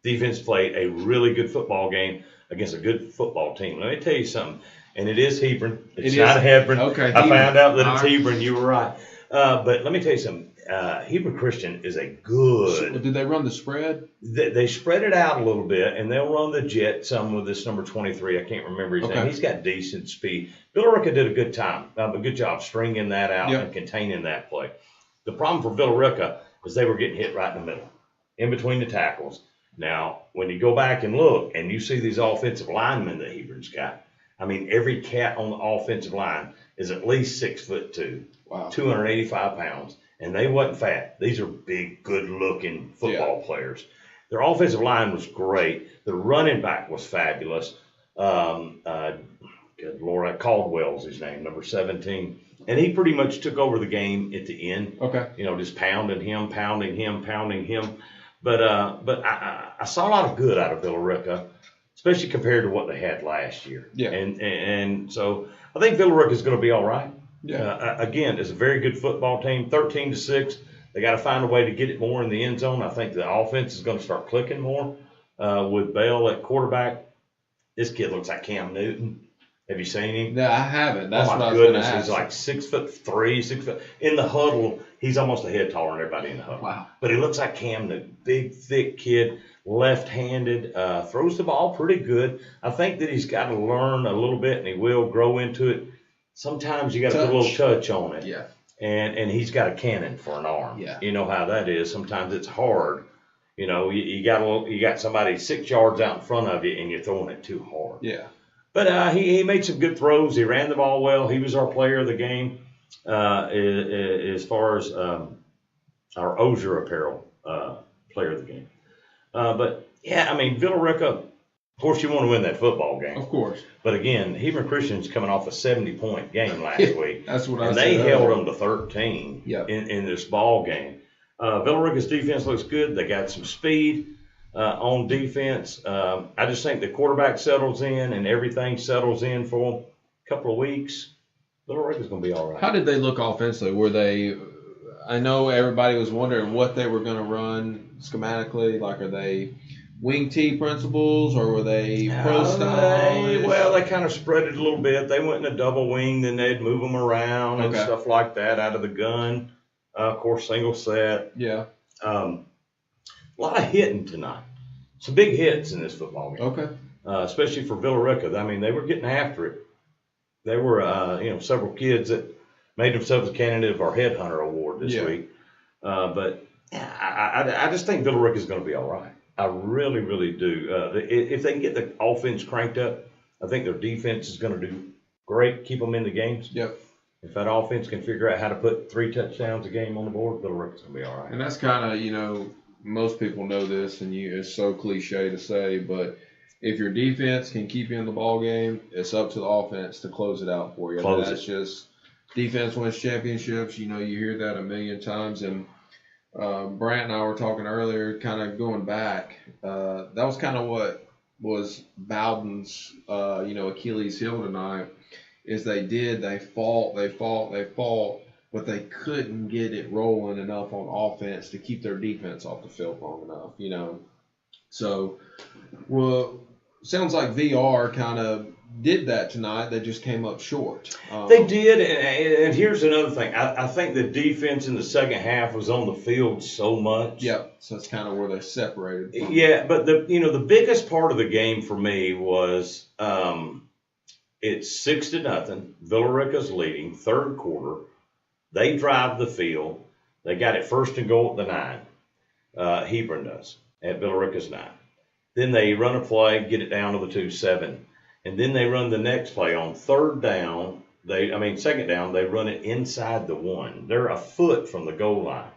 Defense played a really good football game against a good football team. Let me tell you something, and it is Hebron. It's not Hebron. Okay. I found out that it's Hebron. You were right. But let me tell you something. Hebron Christian is a good. Did they run the spread? They spread it out a little bit, and they'll run the jet some with this number 23. I can't remember his name. He's got decent speed. Billerica did a good job stringing that out and containing that play. The problem for Billerica is they were getting hit right in the middle, in between the tackles. Now, when you go back and look and you see these offensive linemen that Hebron's got, every cat on the offensive line is at least 6'2", 285 pounds, and they wasn't fat. These are big, good-looking football players. Their offensive line was great. The running back was fabulous. Good Lord, Caldwell's his name, number 17. And he pretty much took over the game at the end. Okay. Just pounding him. But I saw a lot of good out of Billerica, especially compared to what they had last year. Yeah. And so I think Billerica is going to be all right. Yeah. Again, it's a very good football team, 13-6. They got to find a way to get it more in the end zone. I think the offense is going to start clicking more with Bell at quarterback. This kid looks like Cam Newton. Have you seen him? No, I haven't. That's what I was going to ask. He's like 6'3", 6 foot. In the huddle, he's almost a head taller than everybody in the huddle. Wow. But he looks like Cam Newton. Big, thick kid, left-handed, throws the ball pretty good. I think that he's got to learn a little bit, and he will grow into it. Sometimes you got to put a little touch on it. Yeah. And he's got a cannon for an arm. Yeah. You know how that is. Sometimes it's hard. You got somebody 6 yards out in front of you, and you're throwing it too hard. Yeah. But he made some good throws. He ran the ball well. He was our player of the game as far as our Osier Apparel player of the game. But, yeah, Billerica, Of course, you want to win that football game. Of course. But again, Hebron Christian's coming off a 70-point game last week. That's what I and said. they held earlier. them to 13 Yep. in this ball game. Villarica's defense looks good. They got some speed on defense. I just think the quarterback settles in and everything settles in for a couple of weeks. Villarica's going to be all right. How did they look offensively? Were they? I know everybody was wondering what they were going to run schematically. Like, are they wing T principles or were they pro style? Well, they kind of spread it a little bit. They went in a double wing, then they'd move them around and stuff like that out of the gun. Of course, single set. Yeah. A lot of hitting tonight. Some big hits in this football game. Okay. Especially for Villarica. I mean, they were getting after it. There were, several kids that made themselves a candidate of our Headhunter Award this week. But I just think Villarica is going to be all right. I really, really do. If they can get the offense cranked up, I think their defense is going to do great, keep them in the games. Yep. If that offense can figure out how to put 3 touchdowns a game on the board, Villarica's going to be all right. And that's kind of, most people know this, and it's so cliche to say, but if your defense can keep you in the ball game, it's up to the offense to close it out for you. That's just defense wins championships. You hear that a million times. And Brant and I were talking earlier, kind of going back. That was kind of what was Bowden's, Achilles heel tonight. Is they fought, but they couldn't get it rolling enough on offense to keep their defense off the field long enough, So, sounds like VR kind of did that tonight. They just came up short. They did, and here's another thing. I think the defense in the second half was on the field so much. Yep, so that's kind of where they separated. Yeah, but the biggest part of the game for me was it's 6-0. Villarica's leading, third quarter. They drive the field. They got it first and goal at the 9. Hebron does at Villarica's 9. Then they run a play, get it down to the 2-7. And then they run the next play on second down, they run it inside the 1. They're a foot from the goal line.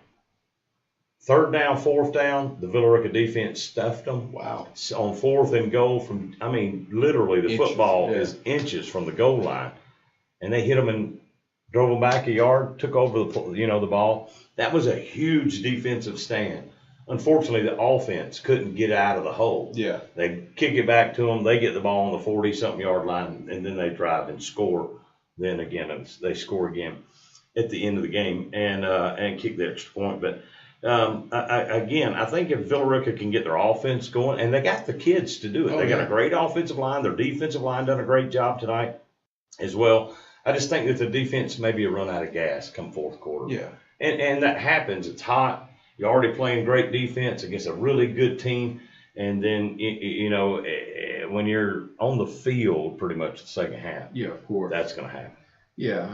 Third down, fourth down, the Villarica defense stuffed them. Wow. On 4th and goal literally the football is inches from the goal line. And they hit them and drove them back a yard, took over the ball. That was a huge defensive stand. Unfortunately, the offense couldn't get out of the hole. Yeah. They kick it back to them. They get the ball on the 40-something yard line, and then they drive and score. Then again, they score again at the end of the game and kick the extra point. But I think if Villarica can get their offense going, and they got the kids to do it. They got a great offensive line. Their defensive line done a great job tonight as well. I just think that the defense may be a run out of gas come fourth quarter. Yeah. And that happens. It's hot. You're already playing great defense against a really good team. And then, when you're on the field pretty much the second half. Yeah, of course. That's going to happen. Yeah,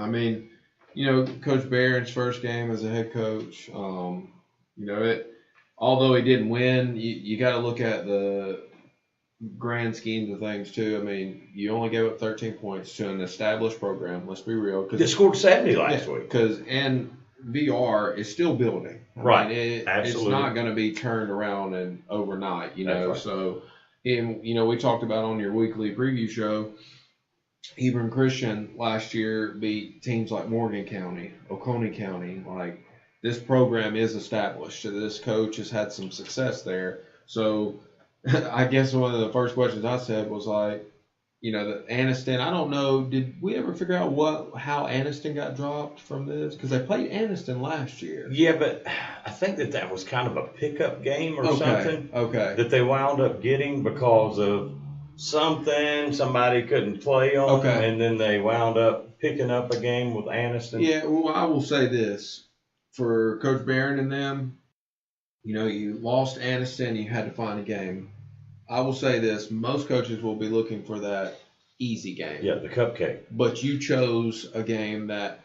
Coach Barron's first game as a head coach, although he didn't win, you got to look at the grand schemes of things too. You only gave up 13 points to an established program. Let's be real. They scored 70 last week. And VR is still building. Absolutely. It's not going to be turned around and overnight, Right. So, we talked about on your weekly preview show, Hebron Christian last year beat teams like Morgan County, Oconee County. Like, this program is established. This coach has had some success there. So, I guess one of the first questions I said was like, the Anniston, I don't know, did we ever figure out how Anniston got dropped from this? Because they played Anniston last year. Yeah, but I think that was kind of a pickup game or something. Okay. That they wound up getting because of somebody couldn't play on them, and then they wound up picking up a game with Anniston. Yeah, well, I will say this. For Coach Barron and them, you lost Anniston, you had to find a game. I will say this, most coaches will be looking for that easy game. Yeah, the cupcake. But you chose a game that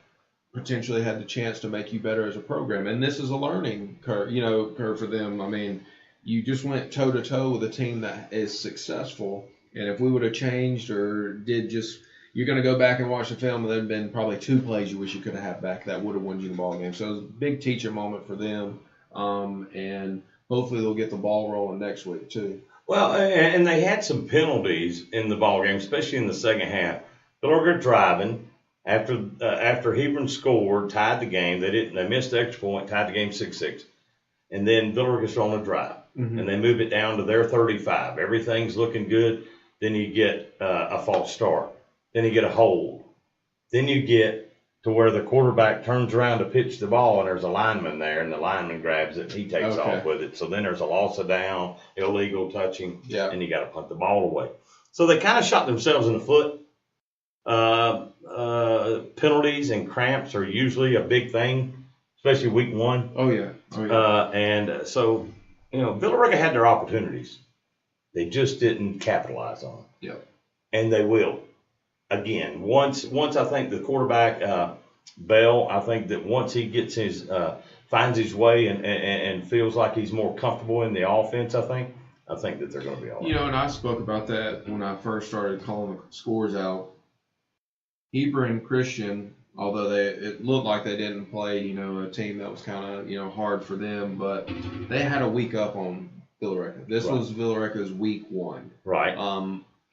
potentially had the chance to make you better as a program. And this is a learning curve for them. You just went toe-to-toe with a team that is successful. And if we would have changed or you're going to go back and watch the film, and there have been probably 2 plays you wish you could have had back that would have won you the ball game. So it was a big teacher moment for them. And hopefully they'll get the ball rolling next week too. Well, and they had some penalties in the ball game, especially in the second half. Billericay driving after Hebron scored, tied the game. They missed the extra point, tied the game 6-6, and then Billericay's on a drive, and they move it down to their 35. Everything's looking good. Then you get a false start. Then you get a hold. Then you get to where the quarterback turns around to pitch the ball, and there's a lineman there, and the lineman grabs it, and he takes off with it. So then there's a loss of down, illegal touching, and you got to punt the ball away. So they kind of shot themselves in the foot. Penalties and cramps are usually a big thing, especially week one. Oh, yeah. And so, Billericay had their opportunities. They just didn't capitalize on them. Yep. And they will. Again, once I think the quarterback Bell, I think that once he gets finds his way and feels like he's more comfortable in the offense, I think that they're going to be all right. And I spoke about that when I first started calling the scores out. Hebron Christian, although it looked like they didn't play, a team that was kind of hard for them, but they had a week up on Billericay. This was Billericay's week one. Right.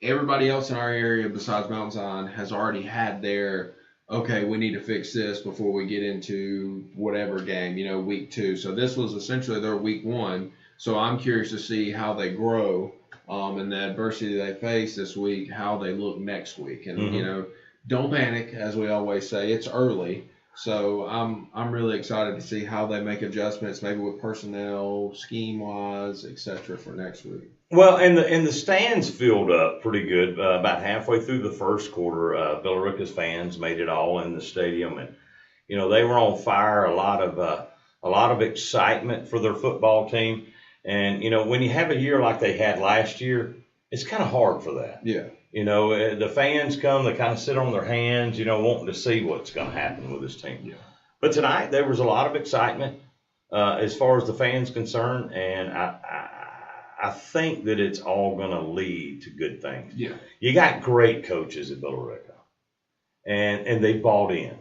Everybody else in our area besides Mount Zion has already had their, okay, we need to fix this before we get into whatever game, week two. So this was essentially their week one. So I'm curious to see how they grow and the adversity they face this week, how they look next week. And, don't panic, as we always say. It's early. So I'm really excited to see how they make adjustments, maybe with personnel, scheme-wise, et cetera, for next week. Well, and the stands filled up pretty good. About halfway through the first quarter, Billericay's fans made it all in the stadium, and they were on fire. A lot of excitement for their football team, and when you have a year like they had last year, it's kind of hard for that. Yeah. The fans come, they kind of sit on their hands, wanting to see what's going to happen with this team. Yeah. But tonight there was a lot of excitement as far as the fans concerned, and I think that it's all going to lead to good things. Yeah. You got great coaches at Billericay, and they bought in.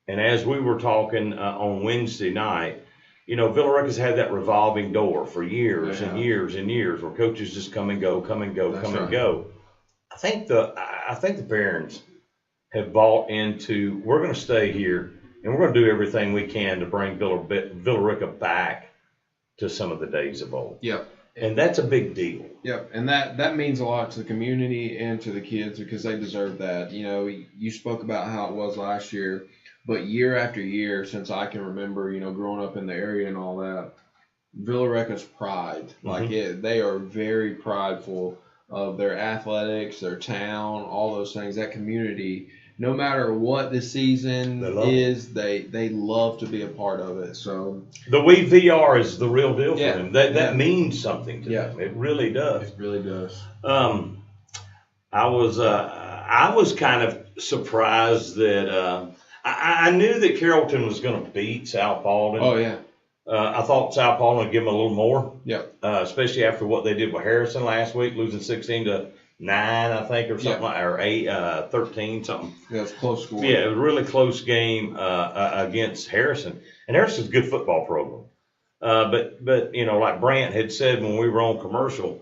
And as we were talking on Wednesday night, Billericay's had that revolving door for years and years and years where coaches just come and go. I think the parents have bought into, we're going to stay here and we're going to do everything we can to bring Billericay back to some of the days of old. Yep. And that's a big deal. Yep, and that means a lot to the community and to the kids because they deserve that. You spoke about how it was last year, but year after year, since I can remember, growing up in the area and all that, Billericay's pride, they are very prideful of their athletics, their town, all those things, that community. No matter what the season is, they love to be a part of it. So the VR is the real deal for them. That means something to them. It really does. It really does. I was kind of surprised that I knew that Carrollton was going to beat South Paulding. Oh yeah. I thought South Paulding would give them a little more. Yep. Especially after what they did with Harrison last week, losing 16-9, I think, or something like, or 13, something. Yeah, it's close score. Yeah, it was a really close game against Harrison, and Harrison's a good football program. But like Brant had said when we were on commercial,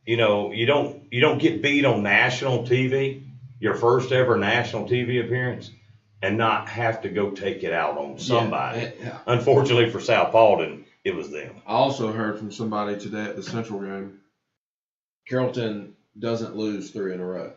you don't get beat on national TV, your first ever national TV appearance, and not have to go take it out on somebody. Yeah. Unfortunately for South Paulding, it was them. I also heard from somebody today at the Central game, Carrollton doesn't lose 3 in a row.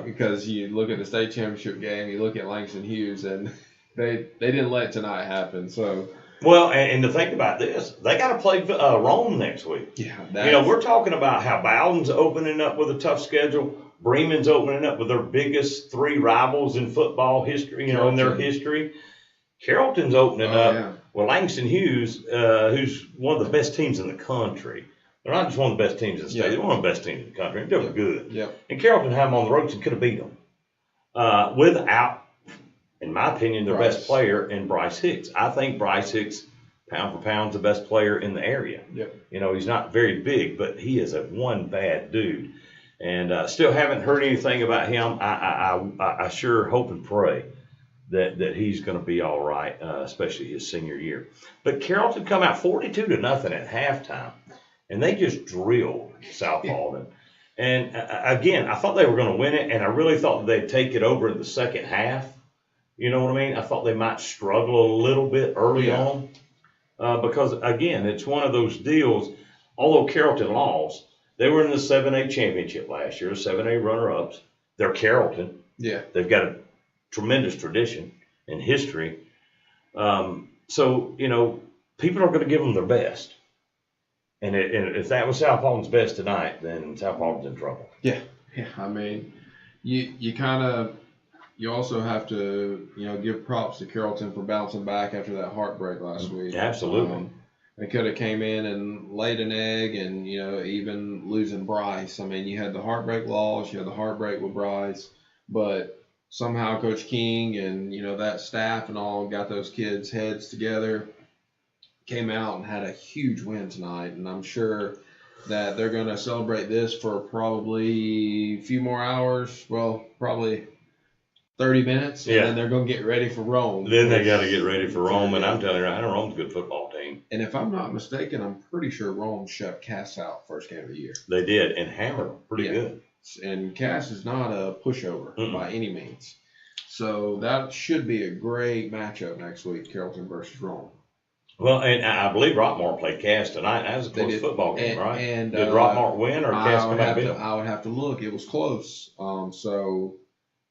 Because you look at the state championship game, you look at Langston Hughes, and they didn't let tonight happen. So well, and to think about this, they got to play Rome next week. Yeah, we're talking about how Bowden's opening up with a tough schedule. Bremen's opening up with their biggest 3 rivals in football history, in their history. Carrollton's opening up with Langston Hughes, who's one of the best teams in the country. They're not just one of the best teams in the state. They're one of the best teams in the country. They were good. Yep. And Carrollton had them on the ropes and could have beat them without, in my opinion, their best player in Bryce Hicks. I think Bryce Hicks, pound for pound, is the best player in the area. Yep. He's not very big, but he is a one bad dude. And still haven't heard anything about him. I sure hope and pray that he's going to be all right, especially his senior year. But Carrollton come out 42-0 at halftime. and they just drilled South Alden. And again, I thought they were going to win it, and I really thought they'd take it over in the second half. You know what I mean? I thought they might struggle a little bit early on because, again, it's one of those deals. Although Carrollton lost, they were in the 7A championship last year, 7A runner-ups. They're Carrollton. Yeah. They've got a tremendous tradition and history. So, you know, people are going to give them their best. And if that was South Alden's best tonight, then South Alden's in trouble. Yeah. I mean, you also have to, give props to Carrollton for bouncing back after that heartbreak last week. Absolutely. They could have came in and laid an egg and, even losing Bryce. I mean, you had the heartbreak loss, you had the heartbreak with Bryce, but somehow Coach King and, that staff and all got those kids' heads together, came out and had a huge win tonight. And I'm sure that they're going to celebrate this for probably a few more hours. Well, probably 30 minutes. And then they're going to get ready for Rome. Then they got to get ready for Rome. And I'm telling you, I know Rome's a good football team. And if I'm not mistaken, I'm pretty sure Rome shut Cass out first game of the year. They did. And hammered them pretty good. And Cass is not a pushover by any means. So that should be a great matchup next week, Carrollton versus Rome. Well, and I believe Rockmore played Cass tonight. That was a close football game, right? And did Rockmore win or Cass come back in? I would have to look. It was close. So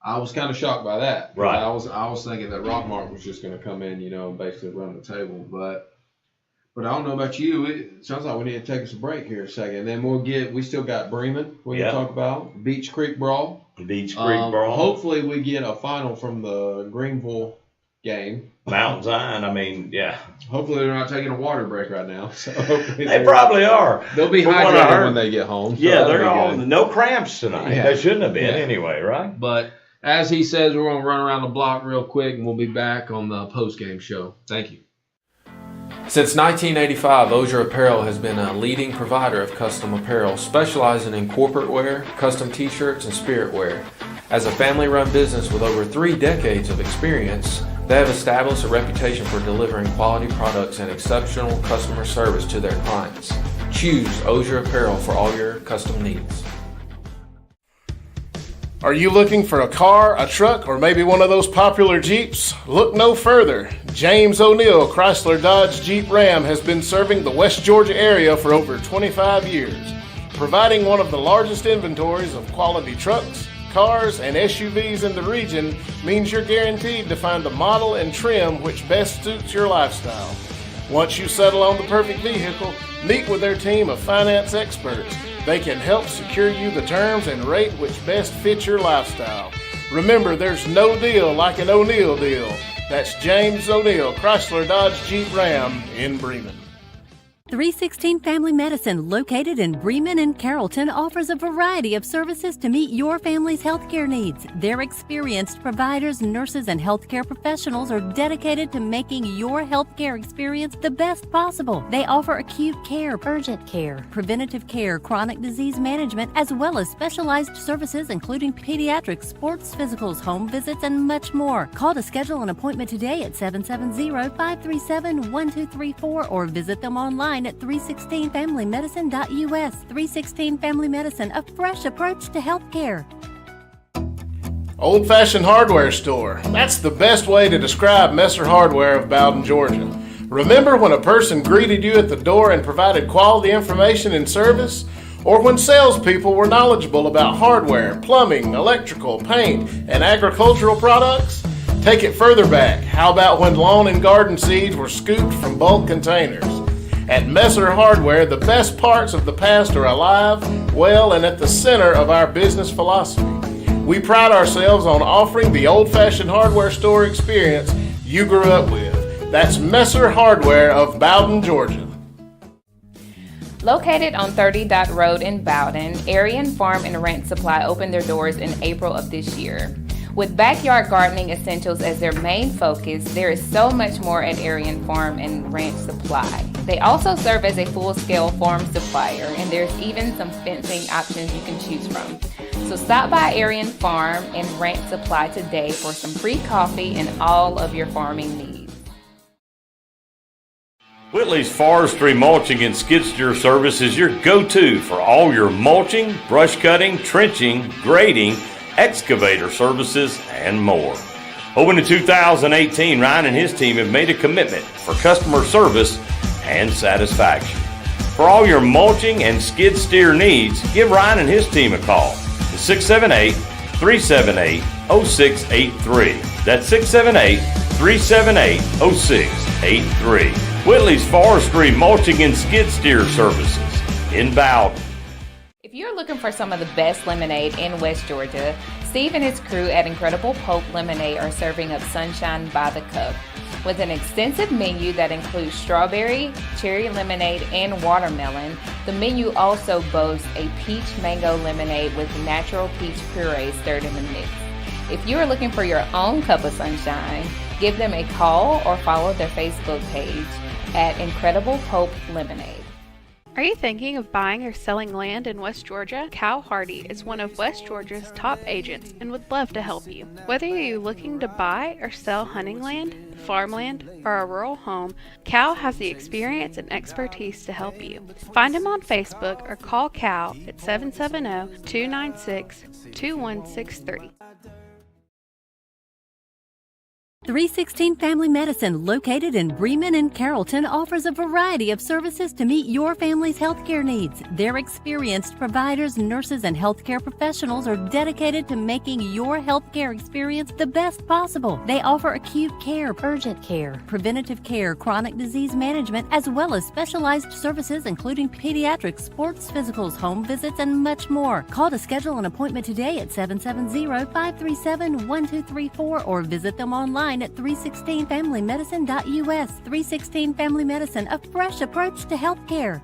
I was kind of shocked by that. Right. I was thinking that Rockmore was just going to come in, and basically run the table. But I don't know about you. It sounds like we need to take us a break here a second. And then we still got Bremen we can talk about. Beach Creek Brawl. Beach Creek Brawl. Hopefully we get a final from the Greenville game. Mountain Zion, I mean, yeah. Hopefully they're not taking a water break right now. So hopefully they probably are. They'll be hydrated when they get home. So yeah, they're all no cramps tonight. Yeah. They shouldn't have been anyway, right? But as he says, we're going to run around the block real quick, and we'll be back on the post-game show. Thank you. Since 1985, Osier Apparel has been a leading provider of custom apparel, specializing in corporate wear, custom t-shirts, and spirit wear. As a family-run business with over 3 decades of experience, they have established a reputation for delivering quality products and exceptional customer service to their clients. Choose Osier Apparel for all your custom needs. Are you looking for a car, a truck, or maybe one of those popular Jeeps? Look no further. James O'Neill Chrysler Dodge Jeep Ram has been serving the West Georgia area for over 25 years, providing one of the largest inventories of quality trucks, cars, and SUVs in the region means you're guaranteed to find the model and trim which best suits your lifestyle. Once you settle on the perfect vehicle, meet with their team of finance experts. They can help secure you the terms and rate which best fits your lifestyle. Remember, there's no deal like an O'Neill deal. That's James O'Neill Chrysler Dodge Jeep Ram in Bremen. 316 Family Medicine, located in Bremen and Carrollton, offers a variety of services to meet your family's healthcare needs. Their experienced providers, nurses, and healthcare professionals are dedicated to making your healthcare experience the best possible. They offer acute care, urgent care, preventative care, chronic disease management, as well as specialized services including pediatrics, sports physicals, home visits, and much more. Call to schedule an appointment today at 770-537-1234 or visit them online at 316familymedicine.us. 316 Family Medicine, a fresh approach to healthcare. Old Fashioned Hardware Store. That's the best way to describe Messer Hardware of Bowden, Georgia. Remember when a person greeted you at the door and provided quality information and service? Or when salespeople were knowledgeable about hardware, plumbing, electrical, paint, and agricultural products? Take it further back. How about when lawn and garden seeds were scooped from bulk containers? At Messer Hardware, the best parts of the past are alive, well, and at the center of our business philosophy. We pride ourselves on offering the old-fashioned hardware store experience you grew up with. That's Messer Hardware of Bowden, Georgia. Located on 30 Dot Road in Bowden, Aryan Farm and Ranch Supply opened their doors in April of this year. With backyard gardening essentials as their main focus, there is so much more at Aryan Farm and Ranch Supply. They also serve as a full-scale farm supplier, and there's even some fencing options you can choose from. So stop by Aryan Farm and Ranch Supply today for some free coffee and all of your farming needs. Whitley's Forestry Mulching and Skid Steer Service is your go-to for all your mulching, brush cutting, trenching, grading, excavator services, and more. Open in 2018, Ryan and his team have made a commitment for customer service and satisfaction. For all your mulching and skid steer needs, give Ryan and his team a call. It's 678-378-0683. That's 678-378-0683. Whitley's Forestry Mulching and Skid Steer Services in Bowden. If you're looking for some of the best lemonade in West Georgia, Steve and his crew at Incredible Pope Lemonade are serving up sunshine by the cup. With an extensive menu that includes strawberry, cherry lemonade, and watermelon, the menu also boasts a peach mango lemonade with natural peach puree stirred in the mix. If you are looking for your own cup of sunshine, give them a call or follow their Facebook page at Incredible Pope Lemonade. Are you thinking of buying or selling land in West Georgia? Cal Hardy is one of West Georgia's top agents and would love to help you. Whether you're looking to buy or sell hunting land, farmland, or a rural home, Cal has the experience and expertise to help you. Find him on Facebook or call Cal at 770-296-2163. 316 Family Medicine, located in Bremen and Carrollton, offers a variety of services to meet your family's healthcare needs. Their experienced providers, nurses, and healthcare professionals are dedicated to making your healthcare experience the best possible. They offer acute care, urgent care, preventative care, chronic disease management, as well as specialized services including pediatrics, sports physicals, home visits, and much more. Call to schedule an appointment today at 770-537-1234 or visit them online at 316familymedicine.us. 316 Family Medicine, a fresh approach to healthcare.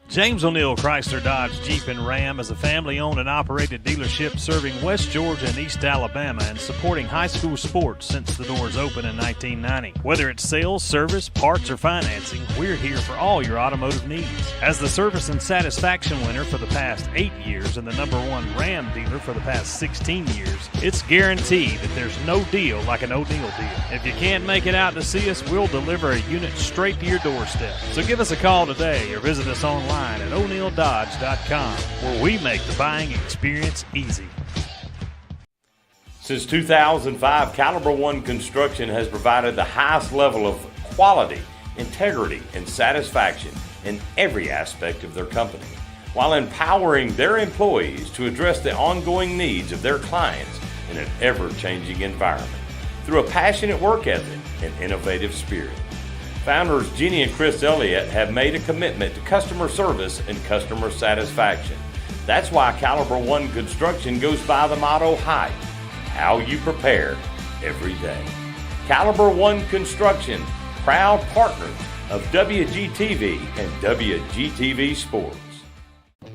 James O'Neill Chrysler Dodge Jeep and Ram is a family-owned and operated dealership serving West Georgia and East Alabama and supporting high school sports since the doors opened in 1990. Whether it's sales, service, parts, or financing, we're here for all your automotive needs. As the service and satisfaction winner for the past 8 years and the #1 Ram dealer for the past 16 years, it's guaranteed that there's no deal like an O'Neill deal. If you can't make it out to see us, we'll deliver a unit straight to your doorstep. So give us a call today or visit us online at o'neilldodge.com, where we make the buying experience easy. Since 2005, Caliber One Construction has provided the highest level of quality, integrity, and satisfaction in every aspect of their company, while empowering their employees to address the ongoing needs of their clients in an ever-changing environment through a passionate work ethic and innovative spirit. Founders Jeannie and Chris Elliott have made a commitment to customer service and customer satisfaction. That's why Caliber One Construction goes by the motto HYPE, how you prepare every day. Caliber One Construction, proud partners of WGTV and WGTV Sports.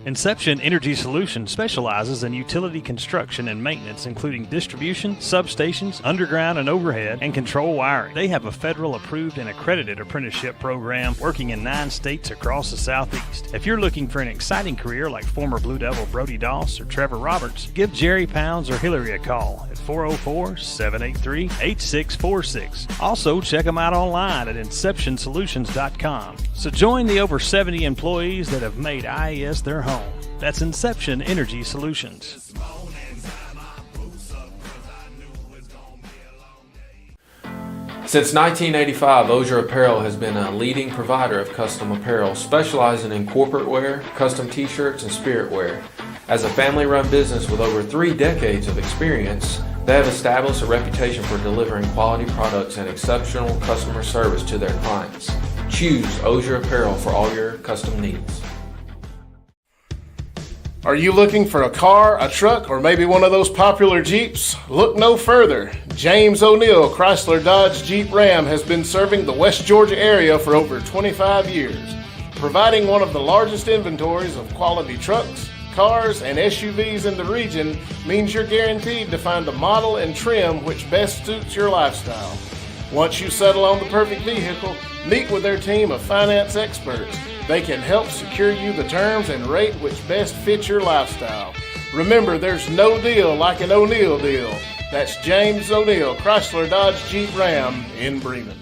Inception Energy Solutions specializes in utility construction and maintenance, including distribution, substations, underground and overhead, and control wiring. They have a federal approved and accredited apprenticeship program working in 9 states across the Southeast. If you're looking for an exciting career like former Blue Devil Brody Doss or Trevor Roberts, give Jerry Pounds or Hillary a call at 404-783-8646. Also, check them out online at inceptionsolutions.com. So join the over 70 employees that have made IES their home. That's Inception Energy Solutions. Since 1985, Osier Apparel has been a leading provider of custom apparel, specializing in corporate wear, custom t-shirts, and spirit wear. As a family-run business with over 3 decades of experience, they have established a reputation for delivering quality products and exceptional customer service to their clients. Choose Osier Apparel for all your custom needs. Are you looking for a car, a truck, or maybe one of those popular Jeeps? Look no further. James O'Neill Chrysler Dodge Jeep Ram has been serving the West Georgia area for over 25 years, providing one of the largest inventories of quality trucks, cars, and SUVs in the region means you're guaranteed to find the model and trim which best suits your lifestyle. Once you settle on the perfect vehicle, meet with their team of finance experts. They can help secure you the terms and rate which best fits your lifestyle. Remember, there's no deal like an O'Neill deal. That's James O'Neill Chrysler Dodge Jeep Ram in Bremen.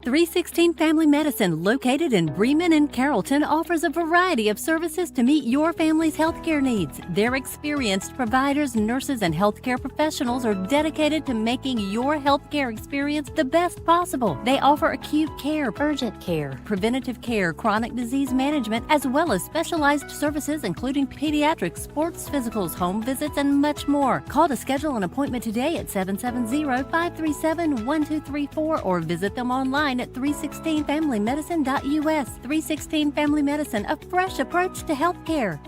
316 Family Medicine, located in Bremen and Carrollton, offers a variety of services to meet your family's healthcare needs. Their experienced providers, nurses, and healthcare professionals are dedicated to making your healthcare experience the best possible. They offer acute care, urgent care, preventative care, chronic disease management, as well as specialized services including pediatrics, sports physicals, home visits, and much more. Call to schedule an appointment today at 770-537-1234 or visit them online at 316familymedicine.us. 316 Family Medicine, a fresh approach to healthcare.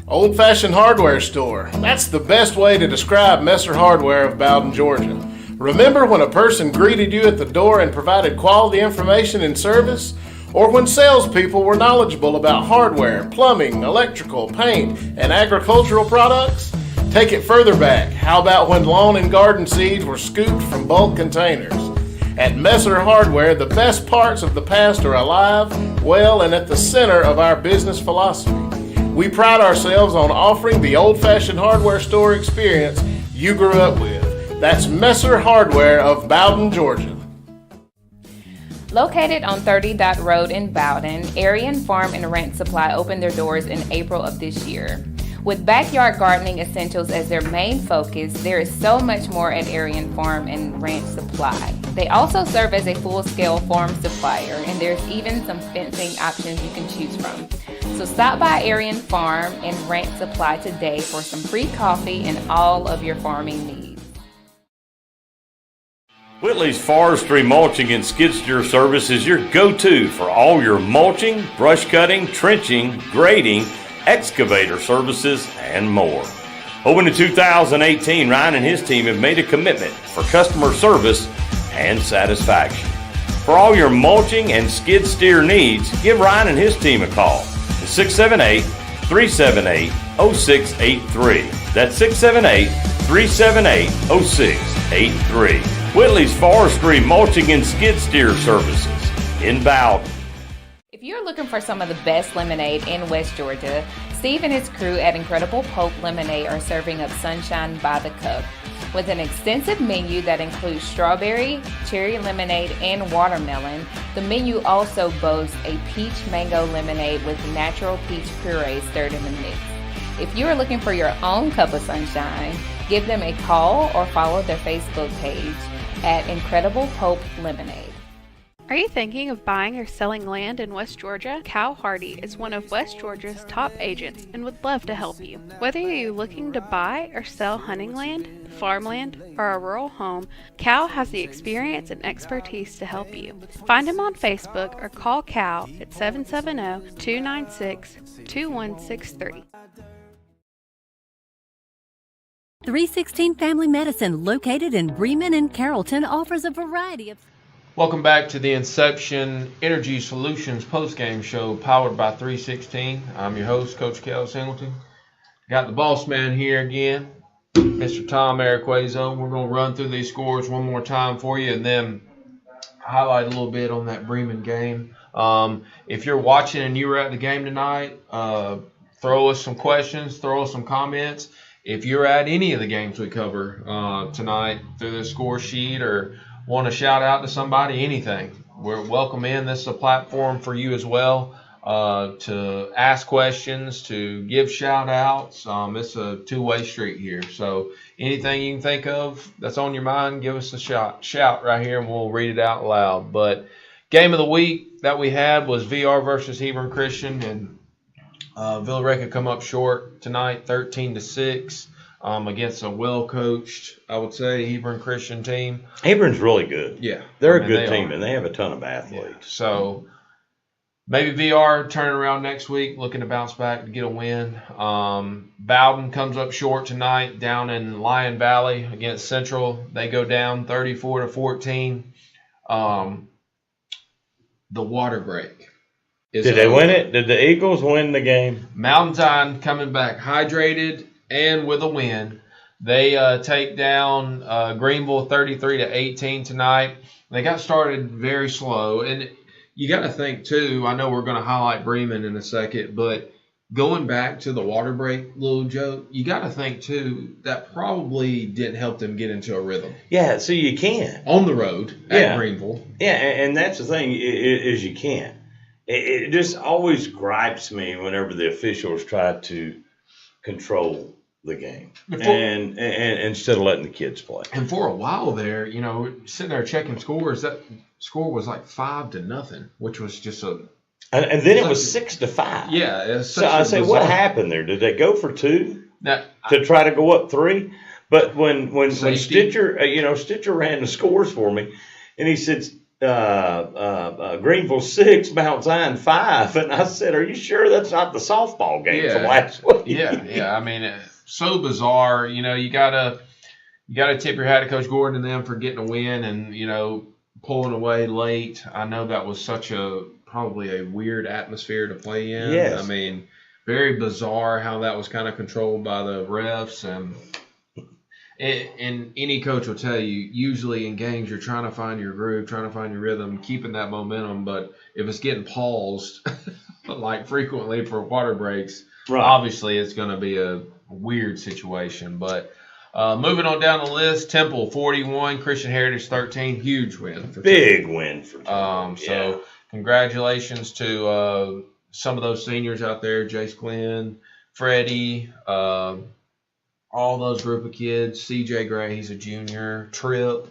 Old Fashioned Hardware Store. That's the best way to describe Messer Hardware of Bowden, Georgia. Remember when a person greeted you at the door and provided quality information and service? Or when salespeople were knowledgeable about hardware, plumbing, electrical, paint, and agricultural products? Take it further back. How about when lawn and garden seeds were scooped from bulk containers? At Messer Hardware, the best parts of the past are alive, well, and at the center of our business philosophy. We pride ourselves on offering the old-fashioned hardware store experience you grew up with. That's Messer Hardware of Bowden, Georgia. Located on 30 Dot Road in Bowden, Aryan Farm and Ranch Supply opened their doors in April of this year. With backyard gardening essentials as their main focus, there is so much more at Aryan Farm and Ranch Supply. They also serve as a full-scale farm supplier, and there's even some fencing options you can choose from. So stop by Aryan Farm and Ranch Supply today for some free coffee and all of your farming needs. Whitley's Forestry Mulching and Skid Steer Service is your go-to for all your mulching, brush cutting, trenching, grading, excavator services, and more. Open in 2018, Ryan and his team have made a commitment for customer service and satisfaction. For all your mulching and skid steer needs, give Ryan and his team a call at 678-378-0683. That's 678-378-0683. Whitley's Forestry Mulching and Skid Steer Services in Bowden. If you're looking for some of the best lemonade in West Georgia, Steve and his crew at Incredible Pope Lemonade are serving up sunshine by the cup. With an extensive menu that includes strawberry, cherry lemonade, and watermelon, the menu also boasts a peach mango lemonade with natural peach puree stirred in the mix. If you are looking for your own cup of sunshine, give them a call or follow their Facebook page at Incredible Pope Lemonade. Are you thinking of buying or selling land in West Georgia? Cal Hardy is one of West Georgia's top agents and would love to help you. Whether you're looking to buy or sell hunting land, farmland, or a rural home, Cal has the experience and expertise to help you. Find him on Facebook or call Cal at 770-296-2163. 316 Family Medicine, located in Bremen and Carrollton, offers a variety of... Welcome back to the Inception Energy Solutions postgame show powered by 316. I'm your host, Coach Kel Singleton. Got the boss man here again, Mr. Tom Araquazo. We're going to run through these scores one more time for you and then highlight a little bit on that Bremen game. If you're watching and you were at the game tonight, throw us some questions, throw us some comments. If you're at any of the games we cover tonight through the score sheet or want to shout out to somebody, anything, we're welcome in. This is a platform for you as well to ask questions, to give shout outs. It's a two-way street here. So anything you can think of that's on your mind, give us a shout right here and we'll read it out loud. But game of the week that we had was VR versus Hebron Christian, and Villarica could come up short tonight, 13-6. Against a well-coached, I would say, Hebron Christian team. Hebron's really good. Yeah. They're a good team, and they have a ton of athletes. Yeah. So maybe VR turning around next week, looking to bounce back to get a win. Bowden comes up short tonight down in Lion Valley against Central. They go down 34-14. The water break. Did they win it? Did the Eagles win the game? Mountain Time coming back hydrated and with a win. They take down Greenville 33-18 tonight. They got started very slow. And you got to think, too, I know we're going to highlight Bremen in a second, but going back to the water break little joke, you got to think too that probably didn't help them get into a rhythm. Yeah, so you can on the road at Greenville. Yeah, and that's the thing is you can't. It just always gripes me whenever the officials try to control the game and instead of letting the kids play. And for a while there, sitting there checking scores, that score was like 5-0, which was just a. And then it was 6-5. Yeah. So I say, what happened there? Did they go for 2 to try to go up 3? But when Stitcher, Stitcher ran the scores for me, and he said Greenville 6, Mount Zion 5, and I said, "Are you sure that's not the softball game from last week?" Yeah. I mean, so bizarre. You gotta tip your hat to Coach Gordon and them for getting a win and pulling away late. I know that was probably a weird atmosphere to play in. Yes. I mean, very bizarre how that was kind of controlled by the refs. And any coach will tell you, usually in games, you're trying to find your groove, trying to find your rhythm, keeping that momentum. But if it's getting paused, like frequently for water breaks, obviously it's going to be a weird situation. But moving on down the list, Temple 41, Christian Heritage 13, huge win for Big win for Temple. So congratulations to some of those seniors out there, Jace Glenn, Freddie, all those group of kids. CJ Gray, he's a junior. Tripp,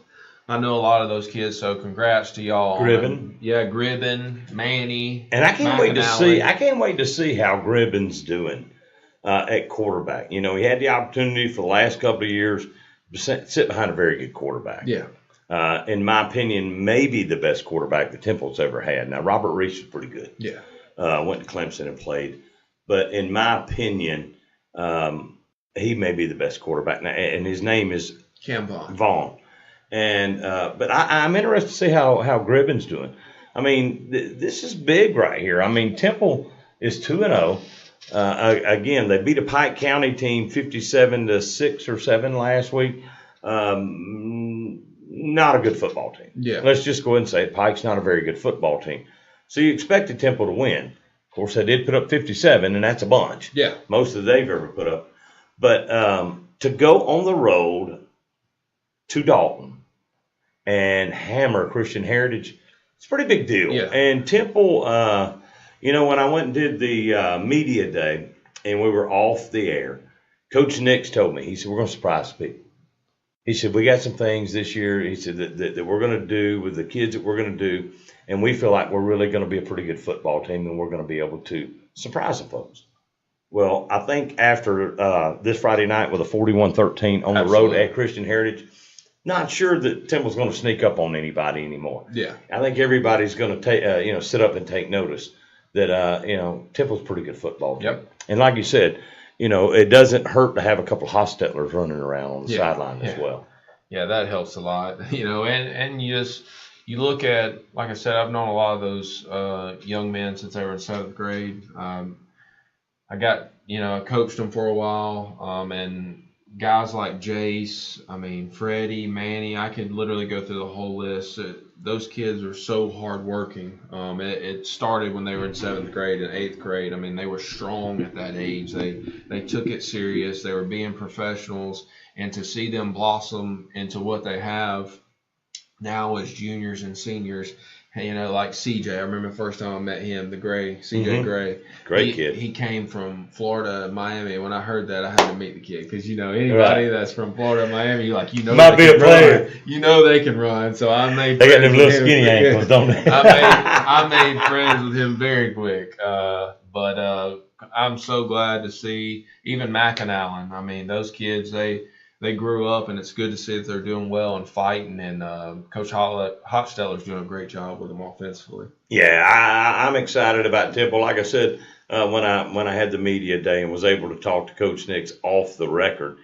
I know a lot of those kids, so congrats to y'all. Gribbin. Gribbin, Manny. And I can't wait to see how Gribbin's doing at quarterback. He had the opportunity for the last couple of years to sit behind a very good quarterback. Yeah. In my opinion, maybe the best quarterback the Temple's ever had. Now, Robert Reese was pretty good. Yeah. Went to Clemson and played. But in my opinion, he may be the best quarterback. Now, and his name is Cam Vaughn. But I'm interested to see how Gribbin's doing. I mean, this is big right here. I mean, Temple is 2-0. Again, they beat a Pike County team 57-6 or 7 last week. Not a good football team. Yeah. Let's just go ahead and say it. Pike's not a very good football team. So you expected Temple to win. Of course, they did put up 57, and that's a bunch. Yeah. Most that they've ever put up. But to go on the road to Dalton and hammer Christian Heritage, it's a pretty big deal. Yeah. And Temple, when I went and did the media day and we were off the air, Coach Nix told me, he said, we're going to surprise people. He said, we got some things this year, he said, that we're going to do with the kids that we're going to do, and we feel like we're really going to be a pretty good football team and we're going to be able to surprise the folks. Well, I think after this Friday night with a 41-13 on the road at Christian Heritage, not sure that Temple's going to sneak up on anybody anymore. Yeah. I think everybody's going to take, sit up and take notice that, Temple's a pretty good football team. Yep. And like you said, it doesn't hurt to have a couple of Hostettlers running around on the sideline as well. Yeah, that helps a lot. And you look at, like I said, I've known a lot of those young men since they were in 7th grade. I got, I coached them for a while, and guys like Jace, Freddie, Manny, I could literally go through the whole list. Those kids are so hardworking. It started when they were in 7th grade and 8th grade. They were strong at that age. They took it serious. They were being professionals, and to see them blossom into what they have now as juniors and seniors. Like CJ, I remember the first time I met him, the Gray, CJ Gray. Great kid. He came from Florida, Miami. When I heard that, I had to meet the kid because, anybody that's from Florida, Miami, might be a player. They can run. So I made They got them little skinny ankles, don't they? I made friends with him very quick. But I'm so glad to see even Mac and Allen. Those kids, they grew up, and it's good to see that they're doing well and fighting. And Coach Hofstetler's doing a great job with them offensively. Yeah, I'm excited about Temple. Like I said, when I had the media day and was able to talk to Coach Nix off the record,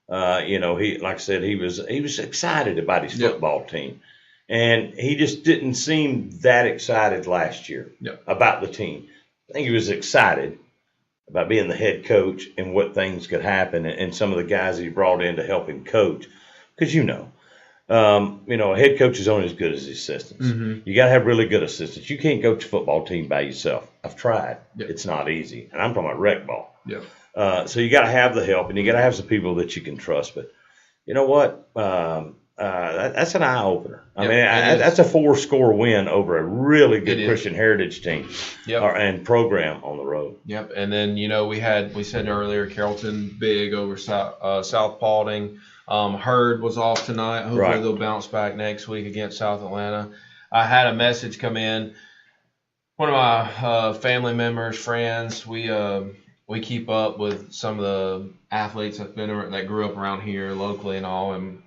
he, like I said, he was excited about his football team, and he just didn't seem that excited last year about the team. I think he was excited about being the head coach and what things could happen, and some of the guys he brought in to help him coach. Because a head coach is only as good as his assistants. Mm-hmm. You got to have really good assistants. You can't coach a football team by yourself. I've tried. Yep. It's not easy. And I'm talking about rec ball. Yep. So you got to have the help, and you got to have some people that you can trust. But you know what? That's an eye opener. I Yep, mean, that's a 4-score win over a really good It is. Christian Heritage team Yep. and program on the road. Yep. And then, we said earlier, Carrollton big over South Paulding. Hurd was off tonight. Hopefully Right. they'll bounce back next week against South Atlanta. I had a message come in. One of my family members, friends, we keep up with some of the athletes that grew up around here locally and all, and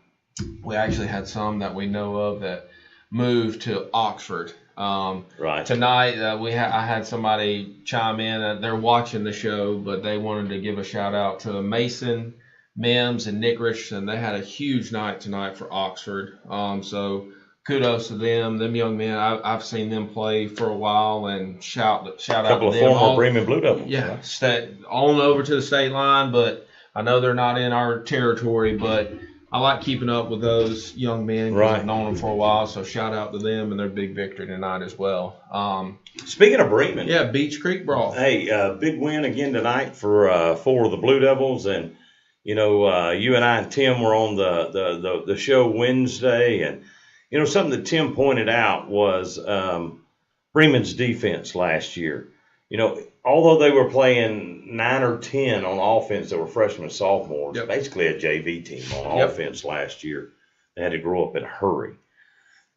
we actually had some that we know of that moved to Oxford. Right. Tonight, I had somebody chime in. They're watching the show, but they wanted to give a shout out to Mason, Mims, and Nick Richardson. They had a huge night tonight for Oxford. So kudos to them. Them young men, I've seen them play for a while, and shout out to them. A couple of former Bremen Blue Devils. Yeah, on over to the state line, but I know they're not in our territory, but I like keeping up with those young men because Right. I've known them for a while. So shout out to them and their big victory tonight as well. Speaking of Bremen, Yeah, Beach Creek Brawl. hey, big win again tonight for the Blue Devils, and you and I and Tim were on the show Wednesday, and something that Tim pointed out was Bremen's defense last year. Although they were playing 9 or 10 on offense that were freshmen and sophomores, Yep. basically a JV team on Yep. offense last year. They had to grow up in a hurry.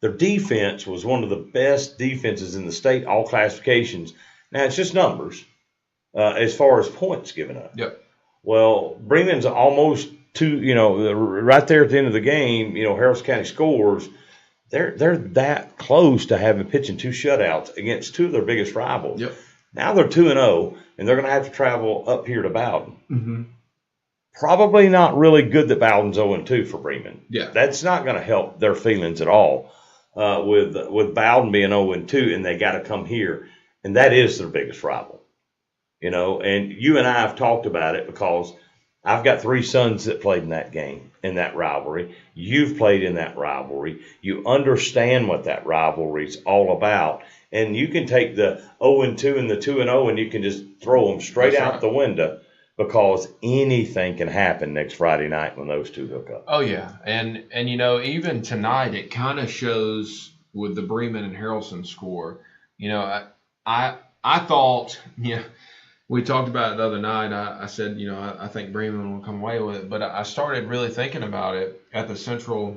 Their defense was one of the best defenses in the state, all classifications. Now, it's just numbers as far as points given up. Yep. Well, Bremen's almost right there at the end of the game, Harrison County scores. They're that close to having pitching 2 shutouts against 2 of their biggest rivals. Yep. Now they're 2-0, and they're going to have to travel up here to Bowden. Mm-hmm. Probably not really good that Bowden's 0-2 for Bremen. Yeah. That's not going to help their feelings at all with Bowden being 0-2, and they got to come here, and that is their biggest rival. And you and I have talked about it because I've got 3 sons that played in that game, in that rivalry. You've played in that rivalry. You understand what that rivalry is all about. And you can take the 0-2 and the 2-0 and you can just throw them straight That's out right. the window because anything can happen next Friday night when those 2 hook up. Oh yeah, and even tonight it kind of shows with the Bremen and Harrelson score. I thought we talked about it the other night. I said I think Bremen will come away with it, but I started really thinking about it at the Central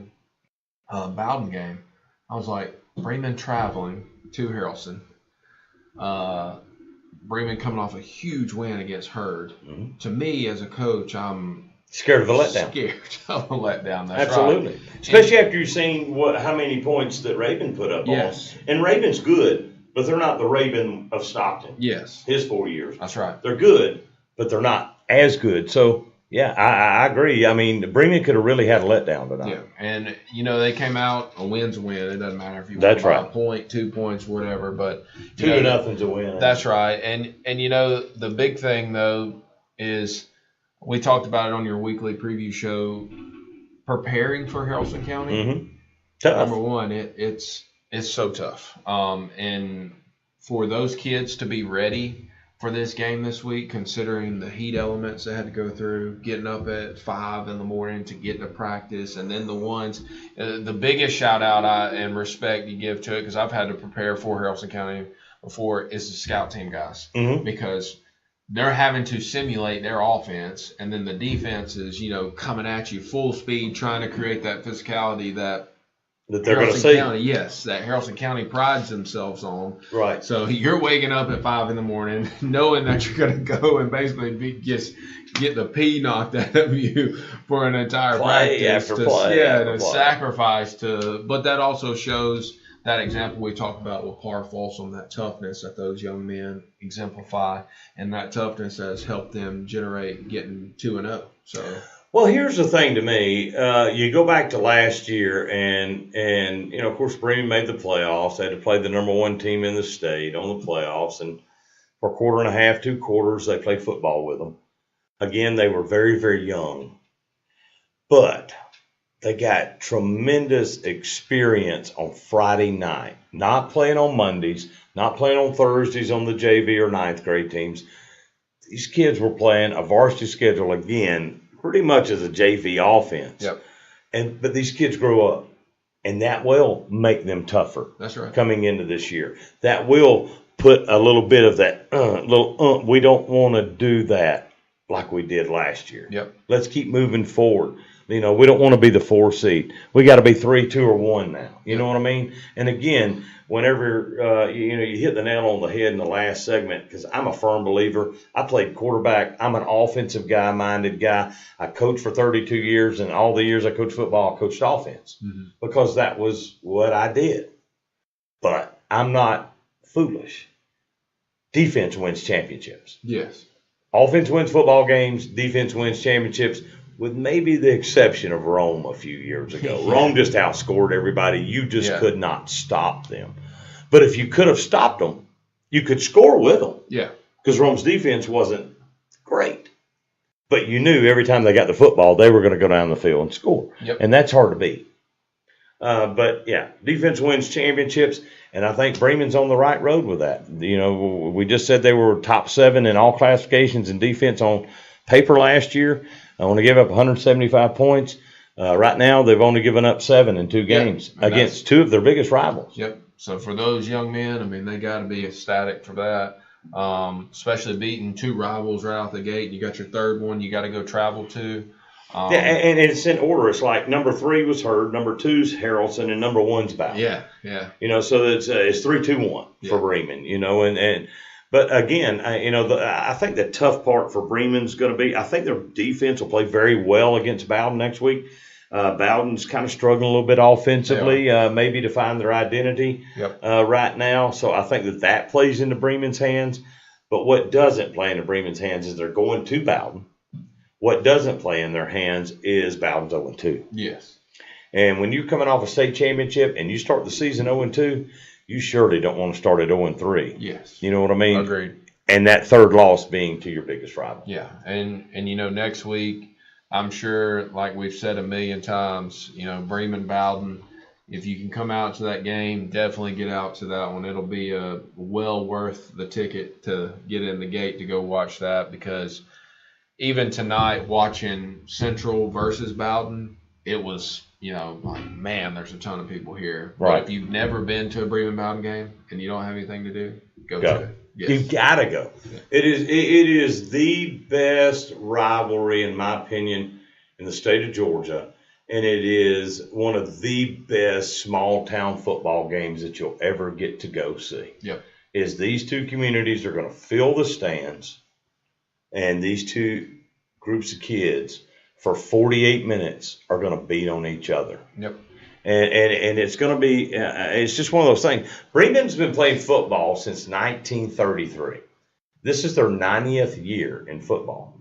Bowden game. I was like, Bremen traveling to Harrelson. Bremen coming off a huge win against Hurd. Mm-hmm. To me, as a coach, I'm Scared of a letdown. scared of a letdown. That's Absolutely. right. Especially after you've seen how many points that Raven put up Yes. on. And Raven's good, but they're not the Raven of Stockton. Yes, His 4 years. that's right. They're good, but they're not as good. So, yeah, I agree. I mean, Bremen could have really had a letdown tonight. Yeah, and they came out, a win's a win. It doesn't matter if you That's win by right. a point, 2 points, whatever. But 2-0 to win. That's right. And the big thing though is we talked about it on your weekly preview show. Preparing for Harrelson County. Mm-hmm. Tough. Number one, it's so tough. And for those kids to be ready for this game this week, considering the heat elements they had to go through, getting up at 5 in the morning to get to practice, and then the ones, the biggest shout out and respect you give to it, because I've had to prepare for Harrelson County before, is the scout team guys, Mm-hmm. because they're having to simulate their offense, and then the defense is, coming at you full speed, trying to create that physicality that That they're going to Harrelson see. County, yes, that Harrelson County prides themselves on. Right. So you're waking up at 5 in the morning, knowing that you're going to go and basically just get the pee knocked out of you for an entire Play practice. after play after to play. sacrifice to. But that also shows that example we talked about with Par Folsom, that toughness that those young men exemplify, and that toughness has helped them generate getting 2-0. So. Well, here's the thing to me. You go back to last year, and of course, Bremen made the playoffs. They had to play the number 1 team in the state on the playoffs, and for a quarter and a half, 2 quarters, they played football with them. Again, they were very, very young. But they got tremendous experience on Friday night, not playing on Mondays, not playing on Thursdays on the JV or ninth grade teams. These kids were playing a varsity schedule again, pretty much as a JV offense. Yep. But these kids grow up, and that will make them tougher. That's right. Coming into this year. That will put a little bit of that we don't want to do that like we did last year. Yep. Let's keep moving forward. We don't want to be the 4 seed. We got to be 3, 2, or 1 now. You know what I mean? And again, whenever you hit the nail on the head in the last segment, because I'm a firm believer. I played quarterback. I'm an offensive guy-minded guy. I coached for 32 years, and all the years I coached football, I coached offense because that was what I did. But I'm not foolish. Defense wins championships. Yes. Offense wins football games. Defense wins championships. With maybe the exception of Rome a few years ago. Rome just outscored everybody. You just could not stop them. But if you could have stopped them, you could score with them. Yeah. Because Rome's defense wasn't great. But you knew every time they got the football, they were going to go down the field and score. Yep. And that's hard to beat. But, yeah, defense wins championships. And I think Bremen's on the right road with that. We just said they were top 7 in all classifications in defense on paper last year. I want to give up 175 points. Right now, they've only given up 7 in 2 games against 2 of their biggest rivals. Yep. So for those young men, they got to be ecstatic for that, especially beating 2 rivals right out the gate. You got your third one you got to go travel to. And it's in order. It's like number 3 was Hurd, number 2's Harrelson, and number 1's Bowden. Yeah. So it's 3-2-1 for Bremen. But again, I think the tough part for Bremen's going to be, I think their defense will play very well against Bowden next week. Bowden's kind of struggling a little bit offensively, maybe to find their identity right now. So I think that plays into Bremen's hands. But what doesn't play into Bremen's hands is they're going to Bowden. What doesn't play in their hands is Bowden's 0-2. Yes. And when you're coming off a state championship and you start the season 0-2, you surely don't want to start at 0-3. Yes. You know what I mean? Agreed. And that third loss being to your biggest rival. Yeah. And next week, I'm sure, like we've said a million times, Bremen, Bowden, if you can come out to that game, definitely get out to that one. It'll be well worth the ticket to get in the gate to go watch that, because even tonight watching Central versus Bowden, it was – man, there's a ton of people here. Right. But if you've never been to a Bremen Bowden game and you don't have anything to do, go to it. Yes. You've got to go. Yeah. It is the best rivalry, in my opinion, in the state of Georgia, and it is one of the best small-town football games that you'll ever get to go see. Yep. Is these 2 communities are going to fill the stands, and these 2 groups of kids – for 48 minutes are going to beat on each other. Yep. And it's going to be, it's just one of those things. Bremen's been playing football since 1933. This is their 90th year in football.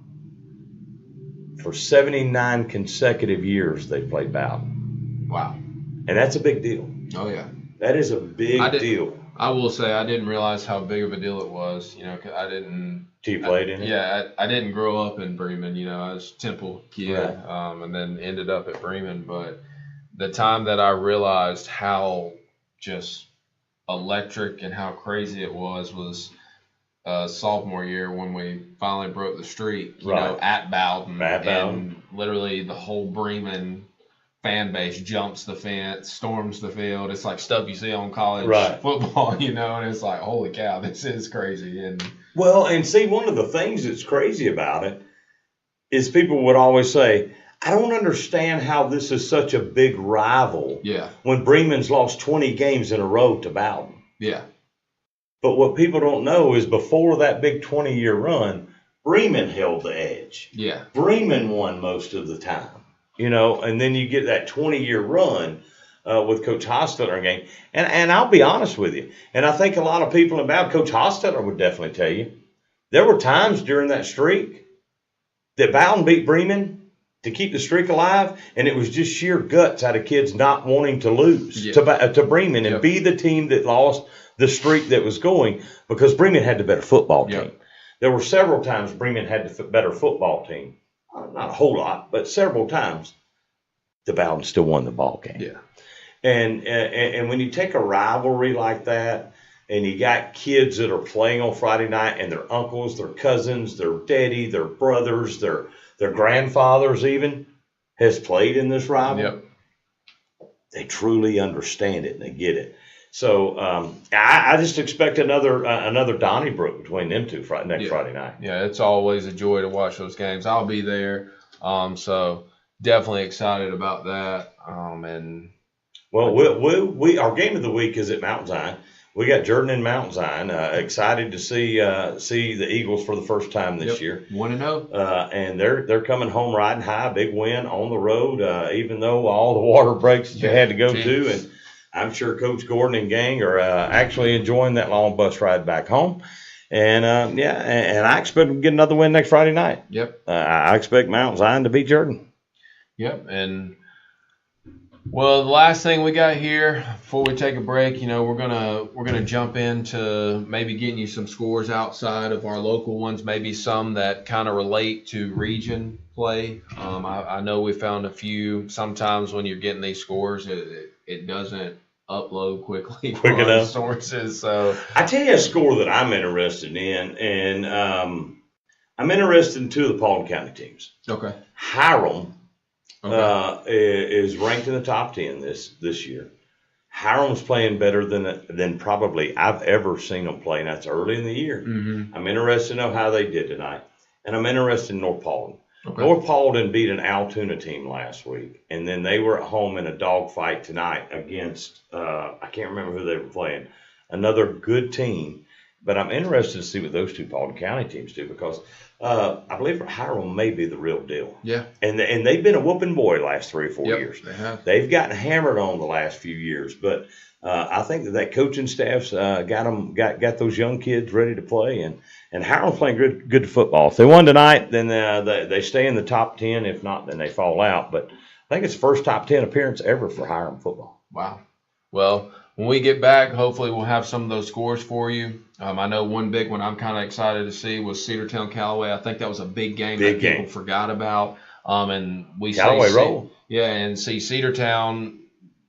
For 79 consecutive years, they've played Bowden. Wow. And that's a big deal. Oh, yeah. That is a big deal. I will say I didn't realize how big of a deal it was. 'Cause I didn't. Till you played in it? Yeah, I didn't grow up in Bremen. I was a Temple kid, Right. And then ended up at Bremen. But the time that I realized how just electric and how crazy it was sophomore year when we finally broke the streak. At Bowden. And literally the whole Bremen fan base jumps the fence, storms the field. It's like stuff you see on college football, and it's like, holy cow, this is crazy. And see, one of the things that's crazy about it is people would always say, I don't understand how this is such a big rival when Bremen's lost 20 games in a row to Bowden. Yeah. But what people don't know is before that big 20-year run, Bremen held the edge. Yeah. Bremen won most of the time. And then you get that 20-year run with Coach Hostetler in game. And I'll be honest with you, and I think a lot of people about Coach Hostetler would definitely tell you, there were times during that streak that Bowden beat Bremen to keep the streak alive, and it was just sheer guts out of kids not wanting to lose to Bremen and be the team that lost the streak that was going, because Bremen had the better football team. There were several times Bremen had the better football team. Not a whole lot, but several times. the Bowden still won the ball game. Yeah. And when you take a rivalry like that, and you got kids that are playing on Friday night, and their uncles, their cousins, their daddy, their brothers, their grandfathers even has played in this rival. Yep. They truly understand it and they get it. So I just expect another Donnybrook between them two next Friday night. Yeah, it's always a joy to watch those games. I'll be there, so definitely excited about that. And well, we our game of the week is at Mount Zion. We got Jordan and Mount Zion. Excited to see the Eagles for the first time this year. 1-0. And they're coming home riding high, big win on the road. Even though all the water breaks that they had to go to, and I'm sure Coach Gordon and gang are actually enjoying that long bus ride back home. And and I expect them to get another win next Friday night. Yep. I expect Mount Zion to beat Jordan. Yep. And well, the last thing we got here before we take a break, we're gonna jump into maybe getting you some scores outside of our local ones, maybe some that kind of relate to region play. I know we found a few. Sometimes when you're getting these scores, it doesn't upload quick enough sources. So I tell you a score that I'm interested in, and I'm interested in two of the Paulding County teams. Okay. Hiram. Is ranked in the top 10 this year. Hiram's playing better than probably I've ever seen them play, and that's early in the year. Mm-hmm. I'm interested to know how they did tonight, and I'm interested in North Paulding. Okay. North Paulding beat an Altoona team last week, and then they were at home in a dogfight tonight against I can't remember who they were playing, another good team. But I'm interested to see what those two Paulding County teams do, because I believe Hiram may be the real deal. Yeah. And they've been a whooping boy last 3 or 4 years. They have. They've gotten hammered on the last few years, but I think that coaching staff's got those young kids ready to play, and Hiram's playing good football. If they won tonight, then they stay in the top 10. If not, then they fall out. But I think it's the first top 10 appearance ever for Hiram football. Wow. Well, when we get back, hopefully we'll have some of those scores for you. I know one big one I'm kind of excited to see was Cedartown Callaway. I think that was a big game people forgot about. And we Callaway roll. Yeah, and see Cedartown,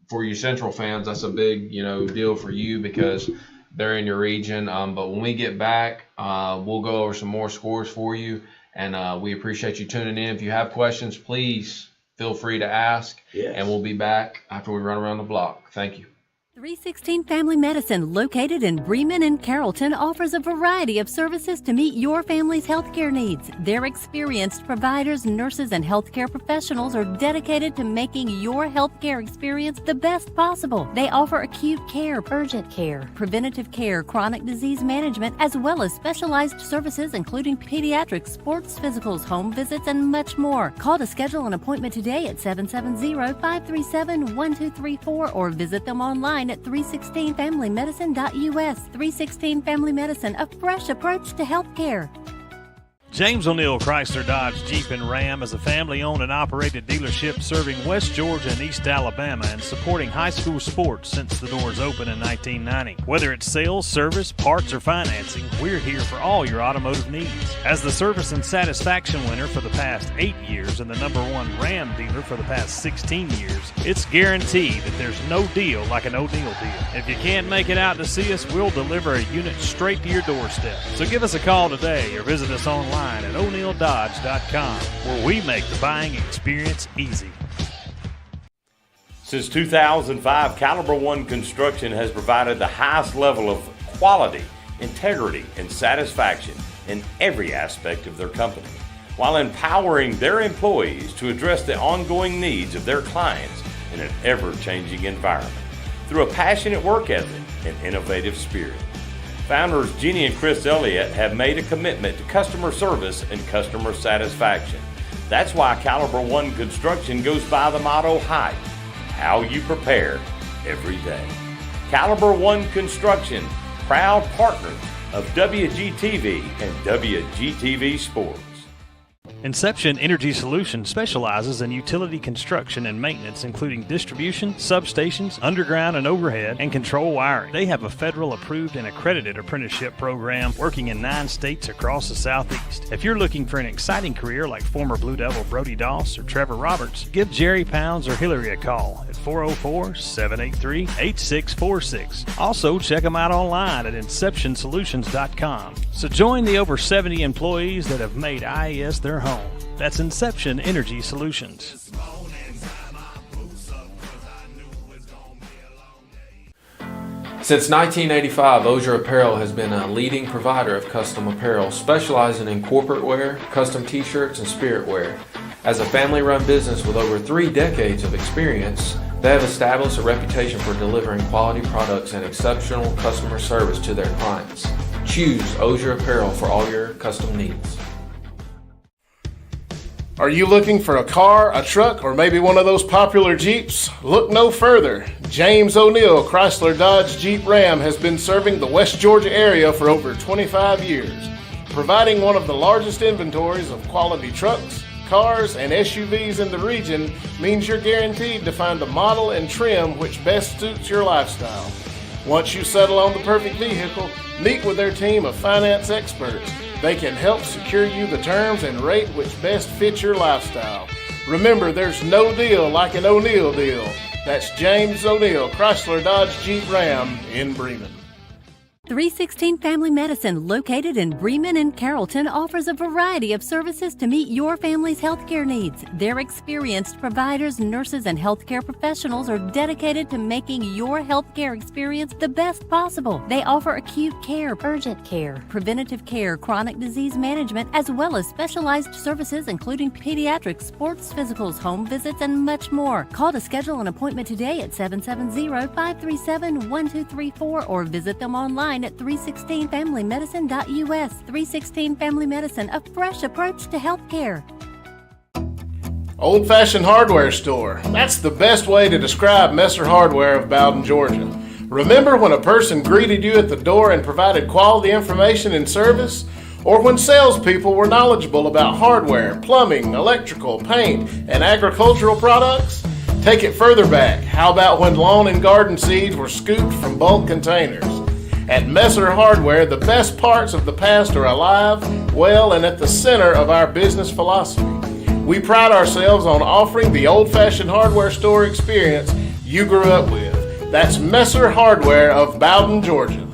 for you Central fans, that's a big deal for you because they're in your region. But when we get back, we'll go over some more scores for you. And we appreciate you tuning in. If you have questions, please feel free to ask. Yes. And we'll be back after we run around the block. Thank you. 316 Family Medicine, located in Bremen and Carrollton, offers a variety of services to meet your family's healthcare needs. Their experienced providers, nurses, and healthcare professionals are dedicated to making your healthcare experience the best possible. They offer acute care, urgent care, preventative care, chronic disease management, as well as specialized services including pediatrics, sports physicals, home visits, and much more. Call to schedule an appointment today at 770-537-1234 or visit them online at 316familymedicine.us. 316 Family Medicine, a fresh approach to healthcare. James O'Neill Chrysler Dodge Jeep and Ram is a family-owned and operated dealership serving West Georgia and East Alabama and supporting high school sports since the doors opened in 1990. Whether it's sales, service, parts, or financing, we're here for all your automotive needs. As the service and satisfaction winner for the past 8 years and the #1 Ram dealer for the past 16 years, it's guaranteed that there's no deal like an O'Neill deal. If you can't make it out to see us, we'll deliver a unit straight to your doorstep. So give us a call today or visit us online at o'neilldodge.com, where we make the buying experience easy. Since 2005, Caliber One Construction has provided the highest level of quality, integrity, and satisfaction in every aspect of their company, while empowering their employees to address the ongoing needs of their clients in an ever-changing environment through a passionate work ethic and innovative spirit. Founders Jeannie and Chris Elliott have made a commitment to customer service and customer satisfaction. That's why Caliber One Construction goes by the motto HYPE, how you prepare every day. Caliber One Construction, proud partners of WGTV and WGTV Sports. Inception Energy Solutions specializes in utility construction and maintenance, including distribution, substations, underground and overhead, and control wiring. They have a federal approved and accredited apprenticeship program working in 9 states across the Southeast. If you're looking for an exciting career like former Blue Devil Brody Doss or Trevor Roberts, give Jerry Pounds or Hillary a call at 404-783-8646. Also, check them out online at InceptionSolutions.com. So join the over 70 employees that have made IES their home. That's Inception Energy Solutions. Since 1985, Ozier Apparel has been a leading provider of custom apparel, specializing in corporate wear, custom t-shirts, and spirit wear. As a family-run business with over 3 decades of experience, they have established a reputation for delivering quality products and exceptional customer service to their clients. Choose Ozier Apparel for all your custom needs. Are you looking for a car, a truck, or maybe one of those popular Jeeps? Look no further. James O'Neill Chrysler Dodge Jeep Ram has been serving the West Georgia area for over 25 years, providing one of the largest inventories of quality trucks, cars, and SUVs in the region means you're guaranteed to find the model and trim which best suits your lifestyle. Once you settle on the perfect vehicle, meet with their team of finance experts. They can help secure you the terms and rate which best fits your lifestyle. Remember, there's no deal like an O'Neill deal. That's James O'Neill, Chrysler Dodge Jeep Ram in Bremen. 316 Family Medicine, located in Bremen and Carrollton, offers a variety of services to meet your family's healthcare needs. Their experienced providers, nurses, and healthcare professionals are dedicated to making your healthcare experience the best possible. They offer acute care, urgent care, preventative care, chronic disease management, as well as specialized services including pediatrics, sports physicals, home visits, and much more. Call to schedule an appointment today at 770-537-1234 or visit them online at 316familymedicine.us. 316 Family Medicine, a fresh approach to healthcare. Old Fashioned Hardware Store. That's the best way to describe Messer Hardware of Bowden, Georgia. Remember when a person greeted you at the door and provided quality information and service? Or when salespeople were knowledgeable about hardware, plumbing, electrical, paint, and agricultural products? Take it further back. How about when lawn and garden seeds were scooped from bulk containers? At Messer Hardware, the best parts of the past are alive, well, and at the center of our business philosophy. We pride ourselves on offering the old-fashioned hardware store experience you grew up with. That's Messer Hardware of Bowden, Georgia.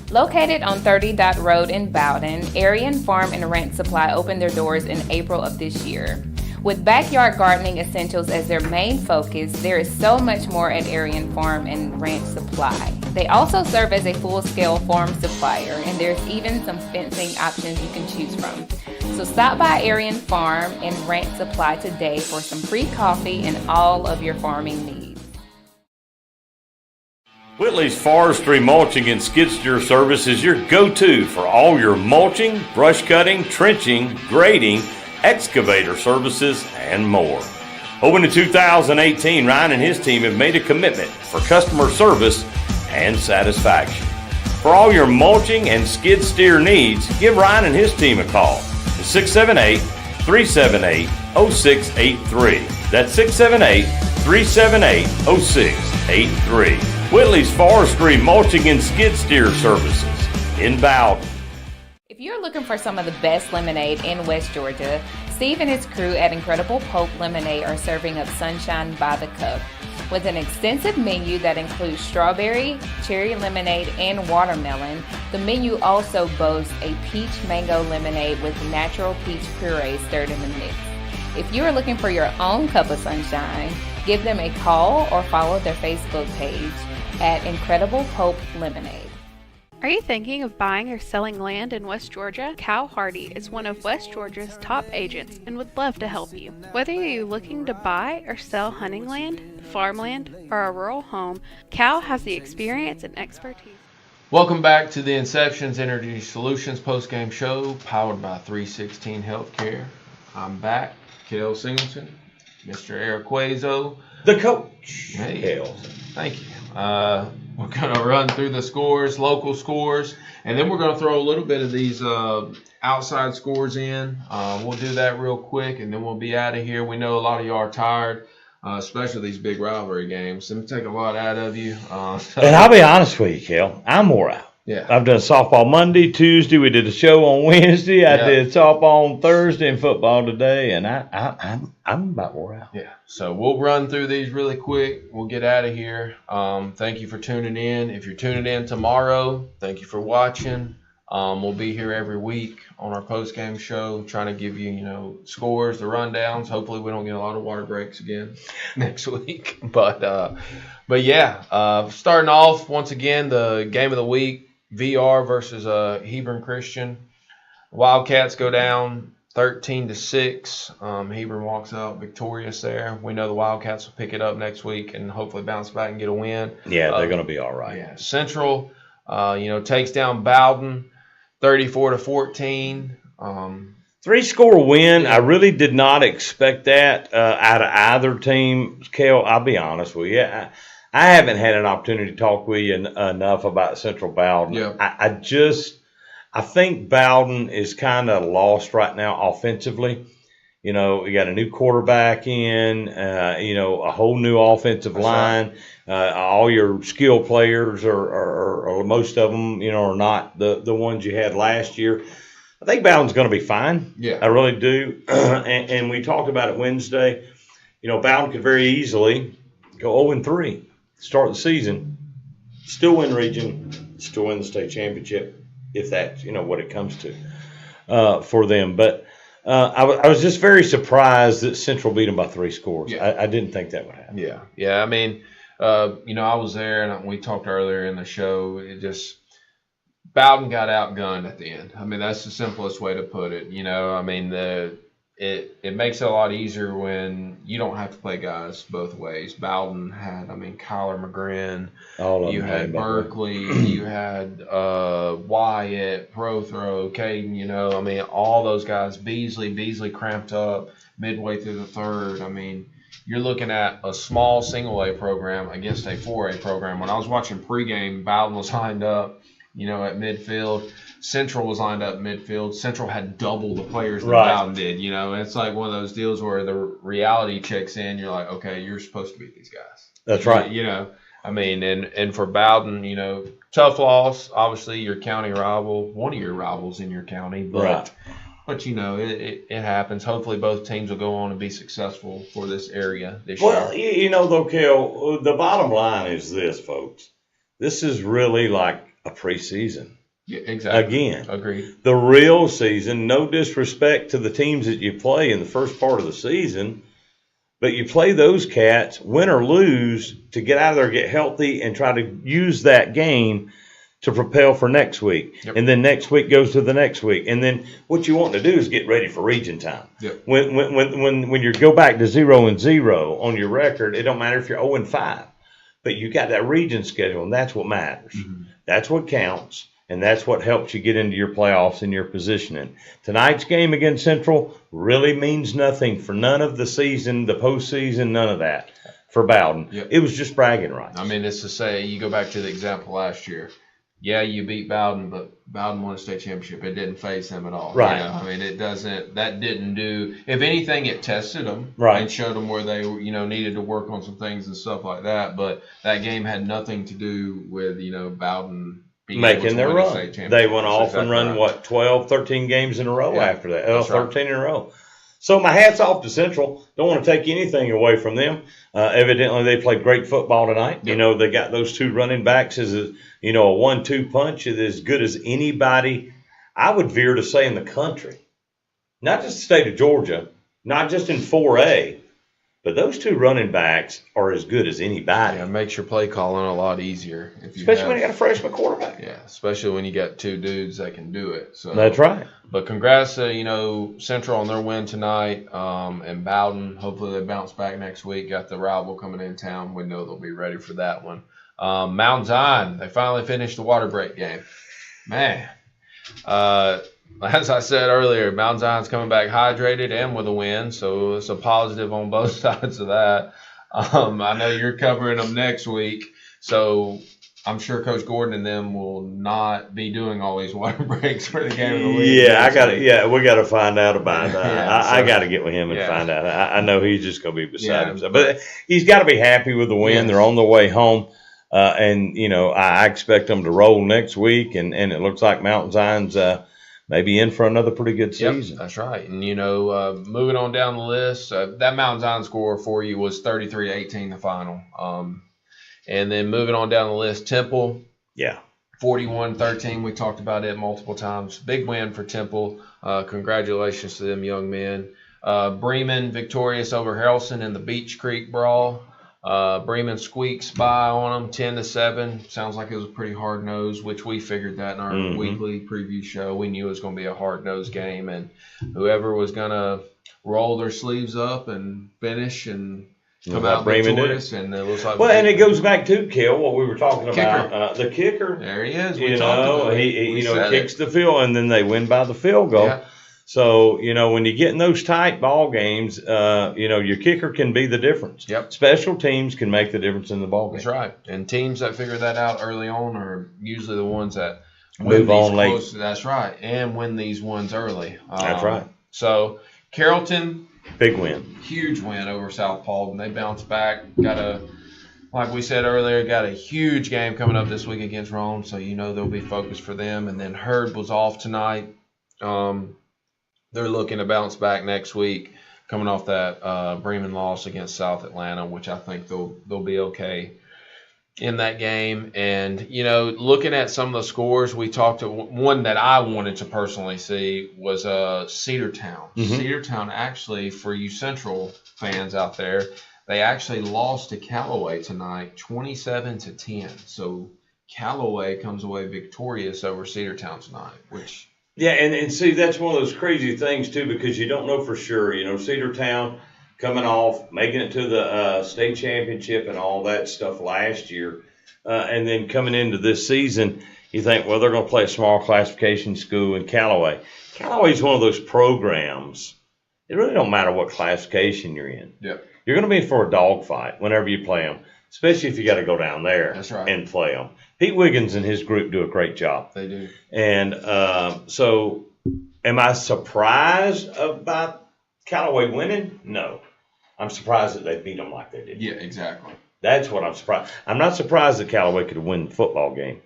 Located on 30 Dot Road in Bowden, Aryan Farm and Ranch Supply opened their doors in April of this year. With backyard gardening essentials as their main focus, there is so much more at Aryan Farm and Ranch Supply. They also serve as a full-scale farm supplier, and there's even some fencing options you can choose from. So stop by Aryan Farm and Ranch Supply today for some free coffee and all of your farming needs. Whitley's Forestry Mulching and Skid Steer Service is your go-to for all your mulching, brush cutting, trenching, grading, excavator services, and more. Open in 2018, Ryan and his team have made a commitment for customer service and satisfaction. For all your mulching and skid steer needs, give Ryan and his team a call. 678-378-0683. That's 678-378-0683. Whitley's Forestry Mulching and Skid Steer Services in Bowden. If you're looking for some of the best lemonade in West Georgia, Steve and his crew at Incredible Pope Lemonade are serving up sunshine by the cup. With an extensive menu that includes strawberry, cherry lemonade, and watermelon, the menu also boasts a peach mango lemonade with natural peach puree stirred in the mix. If you are looking for your own cup of sunshine, give them a call or follow their Facebook page at Incredible Pope Lemonade. Are you thinking of buying or selling land in West Georgia? Cal Hardy is one of West Georgia's top agents and would love to help you. Whether you're looking to buy or sell hunting land, farmland, or a rural home, Cal has the experience and expertise. Welcome back to the Inception's Energy Solutions postgame show, powered by 316 Healthcare. I'm back, Kel Singleton, Mr. Eric Quazo. The coach. Hey, Kel. Thank you. We're going to run through the scores, local scores, and then we're going to throw a little bit of these outside scores in. We'll do that real quick, and then we'll be out of here. We know a lot of y'all are tired, especially these big rivalry games. It'll take a lot out of you. And I'll be honest with you, Kel. I'm wore out. Yeah. I've done softball Monday, Tuesday. We did a show on Wednesday. I did softball on Thursday and football today, and I'm about wore out. Yeah. So we'll run through these really quick. We'll get out of here. Thank you for tuning in. If you're tuning in tomorrow, thank you for watching. We'll be here every week on our post-game show, trying to give you, scores, the rundowns. Hopefully we don't get a lot of water breaks again next week. But yeah, starting off, once again, the game of the week, VR versus Hebron Christian. Wildcats go down 13-6. Hebron walks out victorious there. We know the Wildcats will pick it up next week and hopefully bounce back and get a win. Yeah, they're going to be all right. Yeah. Central, takes down Bowden 34-14. 3-score win. I really did not expect that out of either team. Kel, I'll be honest with you. I haven't had an opportunity to talk with you enough about Central Bowden. Yeah. I think Bowden is kind of lost right now offensively. You got a new quarterback in, a whole new offensive line. Right. All your skill players or most of them, are not the ones you had last year. I think Bowden's going to be fine. Yeah. I really do. and we talked about it Wednesday. Bowden could very easily go 0-3, start the season, still win region, still win the state championship, if that's, what it comes to for them. But I was just very surprised that Central beat them by 3 scores. Yeah. I didn't think that would happen. Yeah. Yeah. I mean, I was there and we talked earlier in the show. Bowden got outgunned at the end. I mean, that's the simplest way to put it. It makes it a lot easier when you don't have to play guys both ways. Bowden had, Kyler McGrin, you had Berkeley, you had Wyatt, Prothrow, Caden, all those guys. Beasley cramped up midway through the third. You're looking at a small single-A program against a 4A program. When I was watching pregame, Bowden was lined up, at midfield. Central was lined up midfield. Central had double the players that Bowden did. It's like one of those deals where the reality checks in. You're like, okay, you're supposed to beat these guys. That's right. And for Bowden, tough loss. Obviously, your county rival, one of your rivals in your county, but it happens. Hopefully, both teams will go on and be successful for this area this year. Well, though, Kel, the bottom line is this, folks. This is really like a preseason. Yeah, exactly. Again, agreed. The real season, no disrespect to the teams that you play in the first part of the season, but you play those cats, win or lose, to get out of there, get healthy, and try to use that game to propel for next week. Yep. And then next week goes to the next week. And then what you want to do is get ready for region time. Yep. When you go back to 0-0 on your record, it don't matter if you're 0-5, but you got that region schedule, and that's what matters. Mm-hmm. That's what counts. And that's what helps you get into your playoffs and your positioning. Tonight's game against Central really means nothing for none of the season, the postseason, none of that for Bowden. Yep. It was just bragging rights. It's to say, you go back to the example last year. Yeah, you beat Bowden, but Bowden won a state championship. It didn't faze them at all. Right. That didn't do, if anything, it tested them. Right. And showed them where they, needed to work on some things and stuff like that. But that game had nothing to do with, Bowden making their run. They went off and run, 12, 13 games in a row after that. 13 in a row. So my hat's off to Central. Don't want to take anything away from them. Evidently, they played great football tonight. Yep. They got those two running backs as a 1-2 punch is as good as anybody, I would veer to say, in the country. Not just the state of Georgia, not just in 4A, but those two running backs are as good as anybody. Yeah, it makes your play calling a lot easier. Especially when you got a freshman quarterback. Yeah, especially when you got two dudes that can do it. So that's right. But congrats to, Central on their win tonight, and Bowden. Hopefully they bounce back next week. Got the rival coming in town. We know they'll be ready for that one. Mount Zion, they finally finished the water break game. Man, as I said earlier, Mount Zion's coming back hydrated and with a win, so it's a positive on both sides of that. I know you're covering them next week, so I'm sure Coach Gordon and them will not be doing all these water breaks for the game of the week. Yeah, we got to find out about that. Yeah, I got to get with him and find out. I know he's just going to be beside Yeah. himself, but he's got to be happy with the win. Yes. They're on their way home, and I expect them to roll next week, and it looks like Mountain Zion's maybe in for another pretty good season. Yep, that's right. And, moving on down the list, that Mountain Zion score for you was 33-18 the final. And then moving on down the list, Temple. Yeah. 41-13. We talked about it multiple times. Big win for Temple. Congratulations to them young men. Bremen victorious over Harrelson in the Beach Creek Brawl. Bremen squeaks by on them 10-7. Sounds like it was a pretty hard nose, which we figured that in our weekly preview show. We knew it was going to be a hard nose game, and whoever was going to roll their sleeves up and finish and come out victorious. And it looks like and it goes back to Kel, what we were talking about. The kicker. There he is. He kicks the field, and then they win by the field goal. Yeah. So, when you get in those tight ball games, your kicker can be the difference. Yep. Special teams can make the difference in the ball game. That's right. And teams that figure that out early on are usually the ones that move on late. That's right. And win these ones early. That's right. So, Carrollton. Big win. Huge win over South Paulding. They bounced back. Like we said earlier, got a huge game coming up this week against Rome. So, there'll be focus for them. And then Hurd was off tonight. They're looking to bounce back next week, coming off that Bremen loss against South Atlanta, which I think they'll be okay in that game. And, looking at some of the scores, we talked to one that I wanted to personally see was Cedartown. Mm-hmm. Cedartown, actually, for you Central fans out there, they actually lost to Callaway tonight, 27-10. So Callaway comes away victorious over Cedartown tonight, which... Yeah, and see, that's one of those crazy things, too, because you don't know for sure. Cedartown coming off, making it to the state championship and all that stuff last year, and then coming into this season, you think, well, they're going to play a small classification school in Callaway. Callaway's one of those programs. It really don't matter what classification you're in. Yep. You're going to be for a dogfight whenever you play them, especially if you got to go down there and play them. Pete Wiggins and his group do a great job. They do. And so am I surprised about Callaway winning? No. I'm surprised that they beat them like they did. Yeah, exactly. That's what I'm surprised. I'm not surprised that Callaway could win the football game.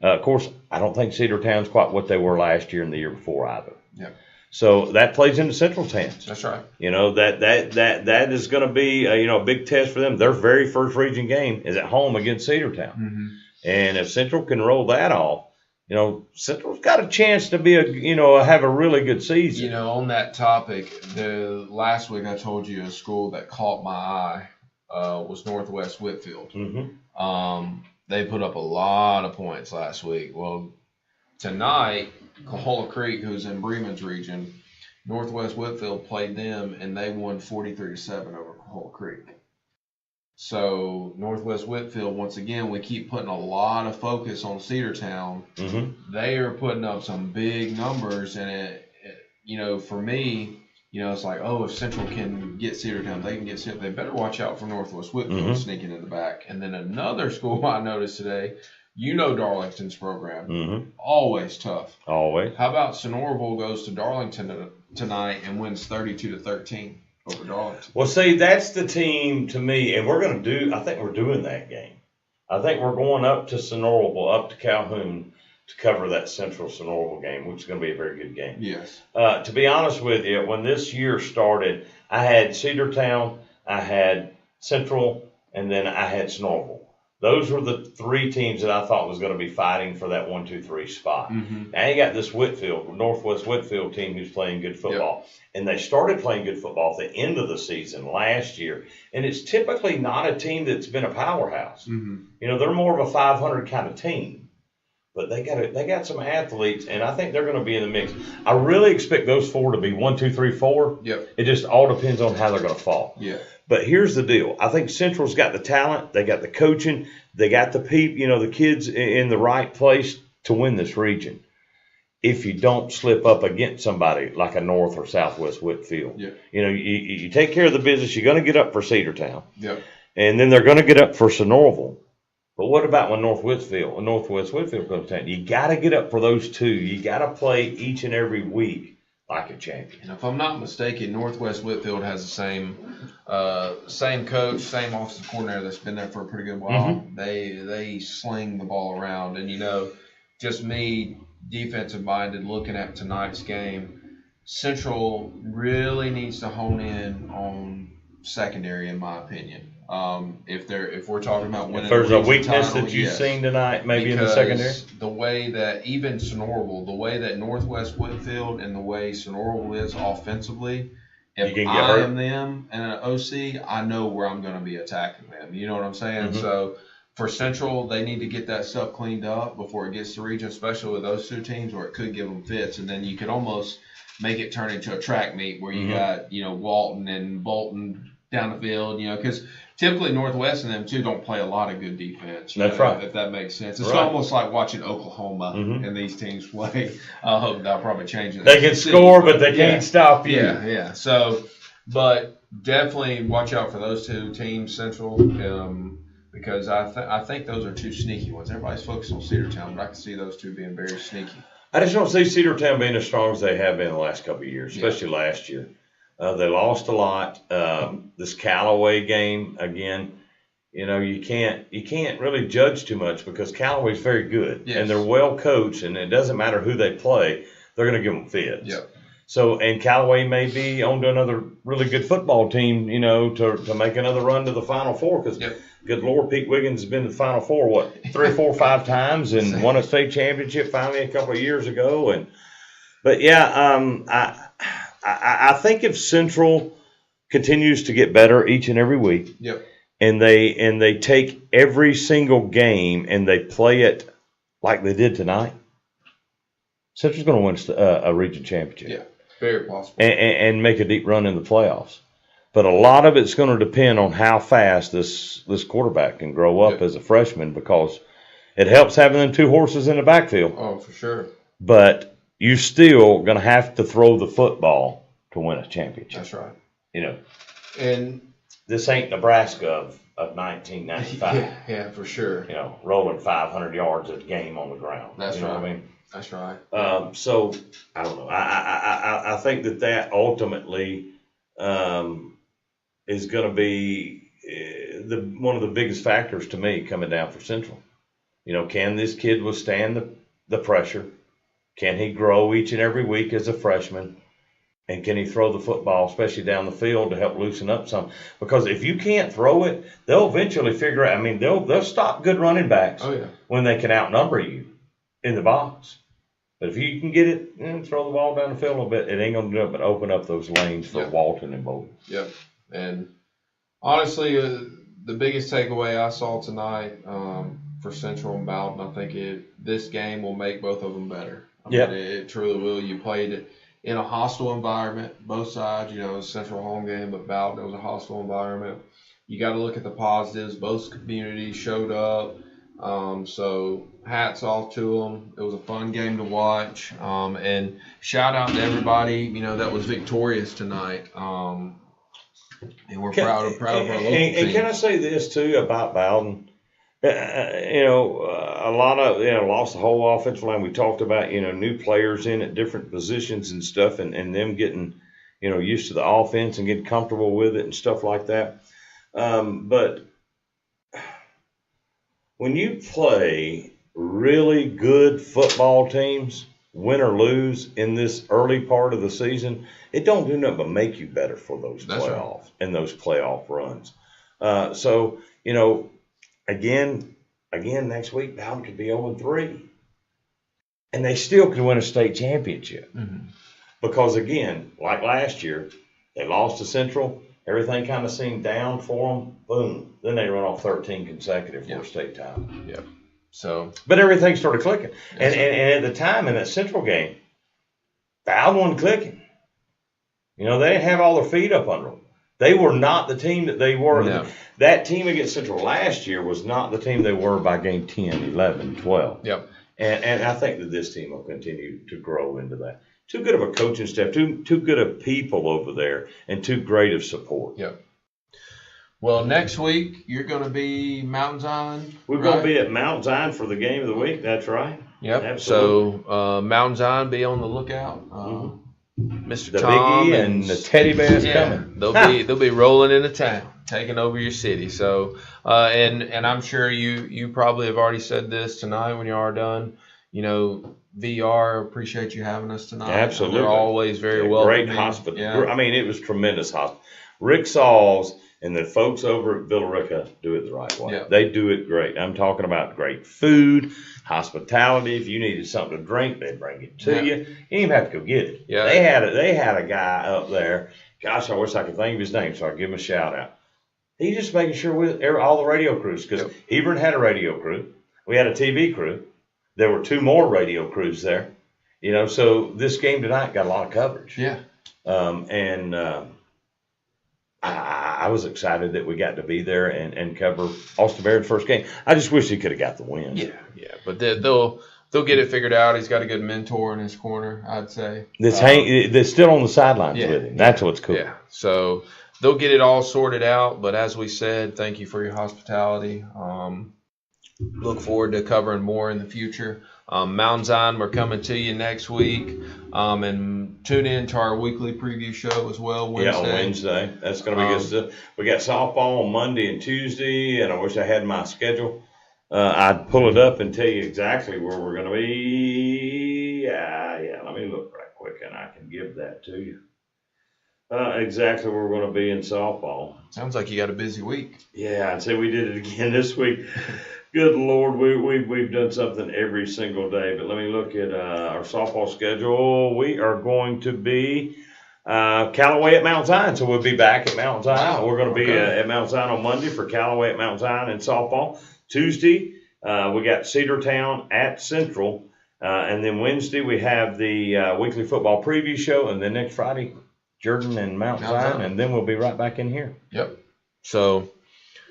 Of course, I don't think Cedartown's quite what they were last year and the year before either. Yeah. So that plays into Central's hands. That's right. That is going to be a big test for them. Their very first region game is at home against Cedartown. Mm-hmm. And if Central can roll that off, Central's got a chance to be have a really good season. On that topic, the last week I told you a school that caught my eye was Northwest Whitfield. Mm-hmm. They put up a lot of points last week. Well, tonight, Coahulla Creek, who's in Bremen's region, Northwest Whitfield played them, and they won 43-7 over Coahulla Creek. So Northwest Whitfield, once again, we keep putting a lot of focus on Cedartown. Mm-hmm. They are putting up some big numbers, and it for me, it's like, if Central can get Cedartown, they can get Central. They better watch out for Northwest Whitfield sneaking in the back. And then another school I noticed today, Darlington's program, always tough. Always. How about Sonoraville goes to Darlington tonight and wins 32-13? Over Darlington. Well, see, that's the team to me, and I think we're doing that game. I think we're going up to Sonoraville, up to Calhoun to cover that Central Sonoraville game, which is going to be a very good game. Yes. To be honest with you, when this year started, I had Cedartown, I had Central, and then I had Sonoraville. Those were the three teams that I thought was going to be fighting for that 1, 2, 3 spot. Mm-hmm. Now you got this Northwest Whitfield team who's playing good football. Yep. And they started playing good football at the end of the season last year. And it's typically not a team that's been a powerhouse. Mm-hmm. They're more of a 500 kind of team. But they got some athletes, and I think they're going to be in the mix. I really expect those four to be 1, 2, 3, 4. Yep. It just all depends on how they're going to fall. Yeah. But here's the deal. I think Central's got the talent. They got the coaching. They got the the kids in the right place to win this region. If you don't slip up against somebody like a North or Southwest Whitfield. Yeah. You take care of the business. You're going to get up for Cedartown. Yep. And then they're going to get up for Sonoraville. But what about when Northwest Whitfield comes down? You got to get up for those two. You got to play each and every week like a champion. And if I'm not mistaken, Northwest Whitfield has the same coach, same offensive coordinator that's been there for a pretty good while. Mm-hmm. They sling the ball around, and just me, defensive minded, looking at tonight's game, Central really needs to hone in on secondary, in my opinion. If we're talking about winning, if there's a region weakness title, that you've yes. seen tonight, maybe in the Because secondary, the way that even Sonoraville, the way that Northwest Whitfield and the way Sonoraville is offensively, You if can get I hurt. am them and an OC, I know where I'm going to be attacking them. You know what I'm saying? Mhm. So for Central, they need to get that stuff cleaned up before it gets to region, especially with those two teams where it could give them fits, and then you could almost make it turn into a track meet where you got Walton and Bolton down the field, because typically Northwest and them too don't play a lot of good defense. That's right. If that makes sense. It's Right. almost like watching Oklahoma and these teams play. I hope that'll probably change it. they can score, but they can't stop you. Yeah. So, but definitely watch out for those two teams, Central, because I think those are two sneaky ones. Everybody's focused on Cedartown, but I can see those two being very sneaky. I just don't see Cedartown being as strong as they have been the last couple of years, especially last year. They lost a lot. This Callaway game again, you can't really judge too much because Callaway's very good and they're well coached, and it doesn't matter who they play, they're going to give them fits. Yep. So, and Callaway may be on to another really good football team, to make another run to the Final Four because, good Lord, Pete Wiggins has been to the Final Four, 3 or 4 or 5 times and won a state championship finally a couple of years ago. I think if Central continues to get better each and every week, and they take every single game and they play it like they did tonight, Central's going to win a region championship. Yeah, very possible. And make a deep run in the playoffs. But a lot of it's going to depend on how fast this quarterback can grow up as a freshman, because it helps having them 2 horses in the backfield. Oh, for sure. But you're still going to have to throw the football to win a championship. That's right. And this ain't Nebraska of 1995. Yeah, for sure. Rolling 500 yards a game on the ground. That's you know right. what I mean? That's right. So I don't know. I think that ultimately is going to be one of the biggest factors to me coming down for Central. Can this kid withstand the pressure? Can he grow each and every week as a freshman? And can he throw the football, especially down the field, to help loosen up some? Because if you can't throw it, they'll eventually figure out. I mean, they'll stop good running backs when they can outnumber you in the box. But if you can get it and throw the ball down the field a little bit, it ain't going to do it but open up those lanes for Walton and Bolton. Yep. And honestly, the biggest takeaway I saw tonight for Central and Bowden, I think this game will make both of them better. I mean, it truly will. You played it in a hostile environment, both sides. It was a Central home game, but Bowden, it was a hostile environment. You got to look at the positives. Both communities showed up. So hats off to them. It was a fun game to watch. And shout out to everybody, that was victorious tonight. And we're proud of our local team. And can I say this too about Bowden? A lot of lost the whole offensive line. We talked about new players in at different positions and stuff, and them getting used to the offense and getting comfortable with it and stuff like that. But when you play really good football teams, win or lose in this early part of the season, it don't do nothing but make you better for those playoffs and those playoff runs. Again, next week, Bowden could be 0-3. And they still could win a state championship. Mm-hmm. Because, again, like last year, they lost to Central. Everything kind of seemed down for them. Boom. Then they run off 13 consecutive for a state title. Yep. But everything started clicking. And at the time in that Central game, Bowden wasn't clicking. They didn't have all their feet up under them. They were not the team that they were. No. That team against Central last year was not the team they were by game 10, 11, 12. Yep. And I think that this team will continue to grow into that. Too good of a coaching staff, too good of people over there, and too great of support. Yep. Well, next week you're going to be Mountain Island. We're going to be at Mount Zion for the game of the week. That's right. Yep. Absolutely. So Mountain Zion, be on the lookout. Mr. The Tom Biggie and the Teddy Bears coming. They'll be rolling into town, taking over your city. So and I'm sure you probably have already said this tonight when you are done. You know, VR, appreciate you having us tonight. Absolutely. They're always very welcome. Great hospital. Yeah. I mean, it was tremendous hospital. Rick Sauls and the folks over at Villarica do it the right way. Yeah. They do it great. I'm talking about great food, hospitality. If you needed something to drink, they bring it to you. You didn't even have to go get it. Yeah. They had a guy up there. Gosh, I wish I could think of his name so I could give him a shout out. He's just making sure all the radio crews, because Hebron had a radio crew. We had a TV crew. There were 2 more radio crews there. You know, so this game tonight got a lot of coverage. Yeah. I was excited that we got to be there and cover Austin Barrett's first game. I just wish he could have got the win. Yeah. But they'll get it figured out. He's got a good mentor in his corner, I'd say. They're still on the sidelines with him. That's what's cool. Yeah. So they'll get it all sorted out. But as we said, thank you for your hospitality. Look forward to covering more in the future. Mountain Zion, we're coming to you next week. And tune in to our weekly preview show as well Wednesday. Yeah, on Wednesday. That's going to be good stuff. We got softball on Monday and Tuesday, and I wish I had my schedule. I'd pull it up and tell you exactly where we're going to be. Yeah, let me look right quick, and I can give that to you. Exactly where we're going to be in softball. Sounds like you got a busy week. Yeah, I'd say we did it again this week. Good Lord, we've done something every single day. But let me look at our softball schedule. We are going to be Callaway at Mount Zion, so we'll be back at Mount Zion. We're going to be at Mount Zion on Monday for Callaway at Mount Zion and softball. Tuesday, we got Cedartown at Central. And then Wednesday, we have the weekly football preview show. And then next Friday, Jordan and Mount Zion. And then we'll be right back in here. Yep. So...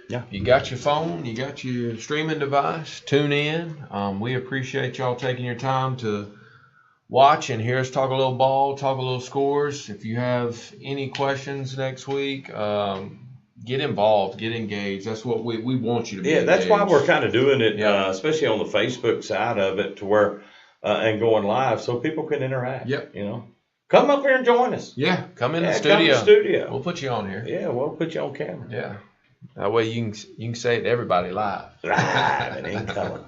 yeah, you got your phone, you got your streaming device, tune in. We appreciate y'all taking your time to watch and hear us talk a little ball, talk a little scores. If you have any questions next week, get involved, get engaged. That's what we want you to be. Yeah, that's why we're kind of doing it, especially on the Facebook side of it, to where and going live so people can interact. Yep. You know, come up here and join us. Yeah, come in the studio. Come in the studio. We'll put you on here. Yeah, we'll put you on camera. Yeah. That way you can say it to everybody live. Live, it ain't coming.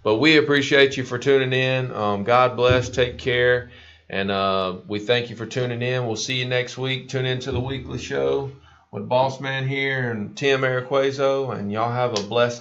But we appreciate you for tuning in. God bless. Take care. And we thank you for tuning in. We'll see you next week. Tune in to the weekly show with Boss Man here and Tim Araquazo. And y'all have a blessed night.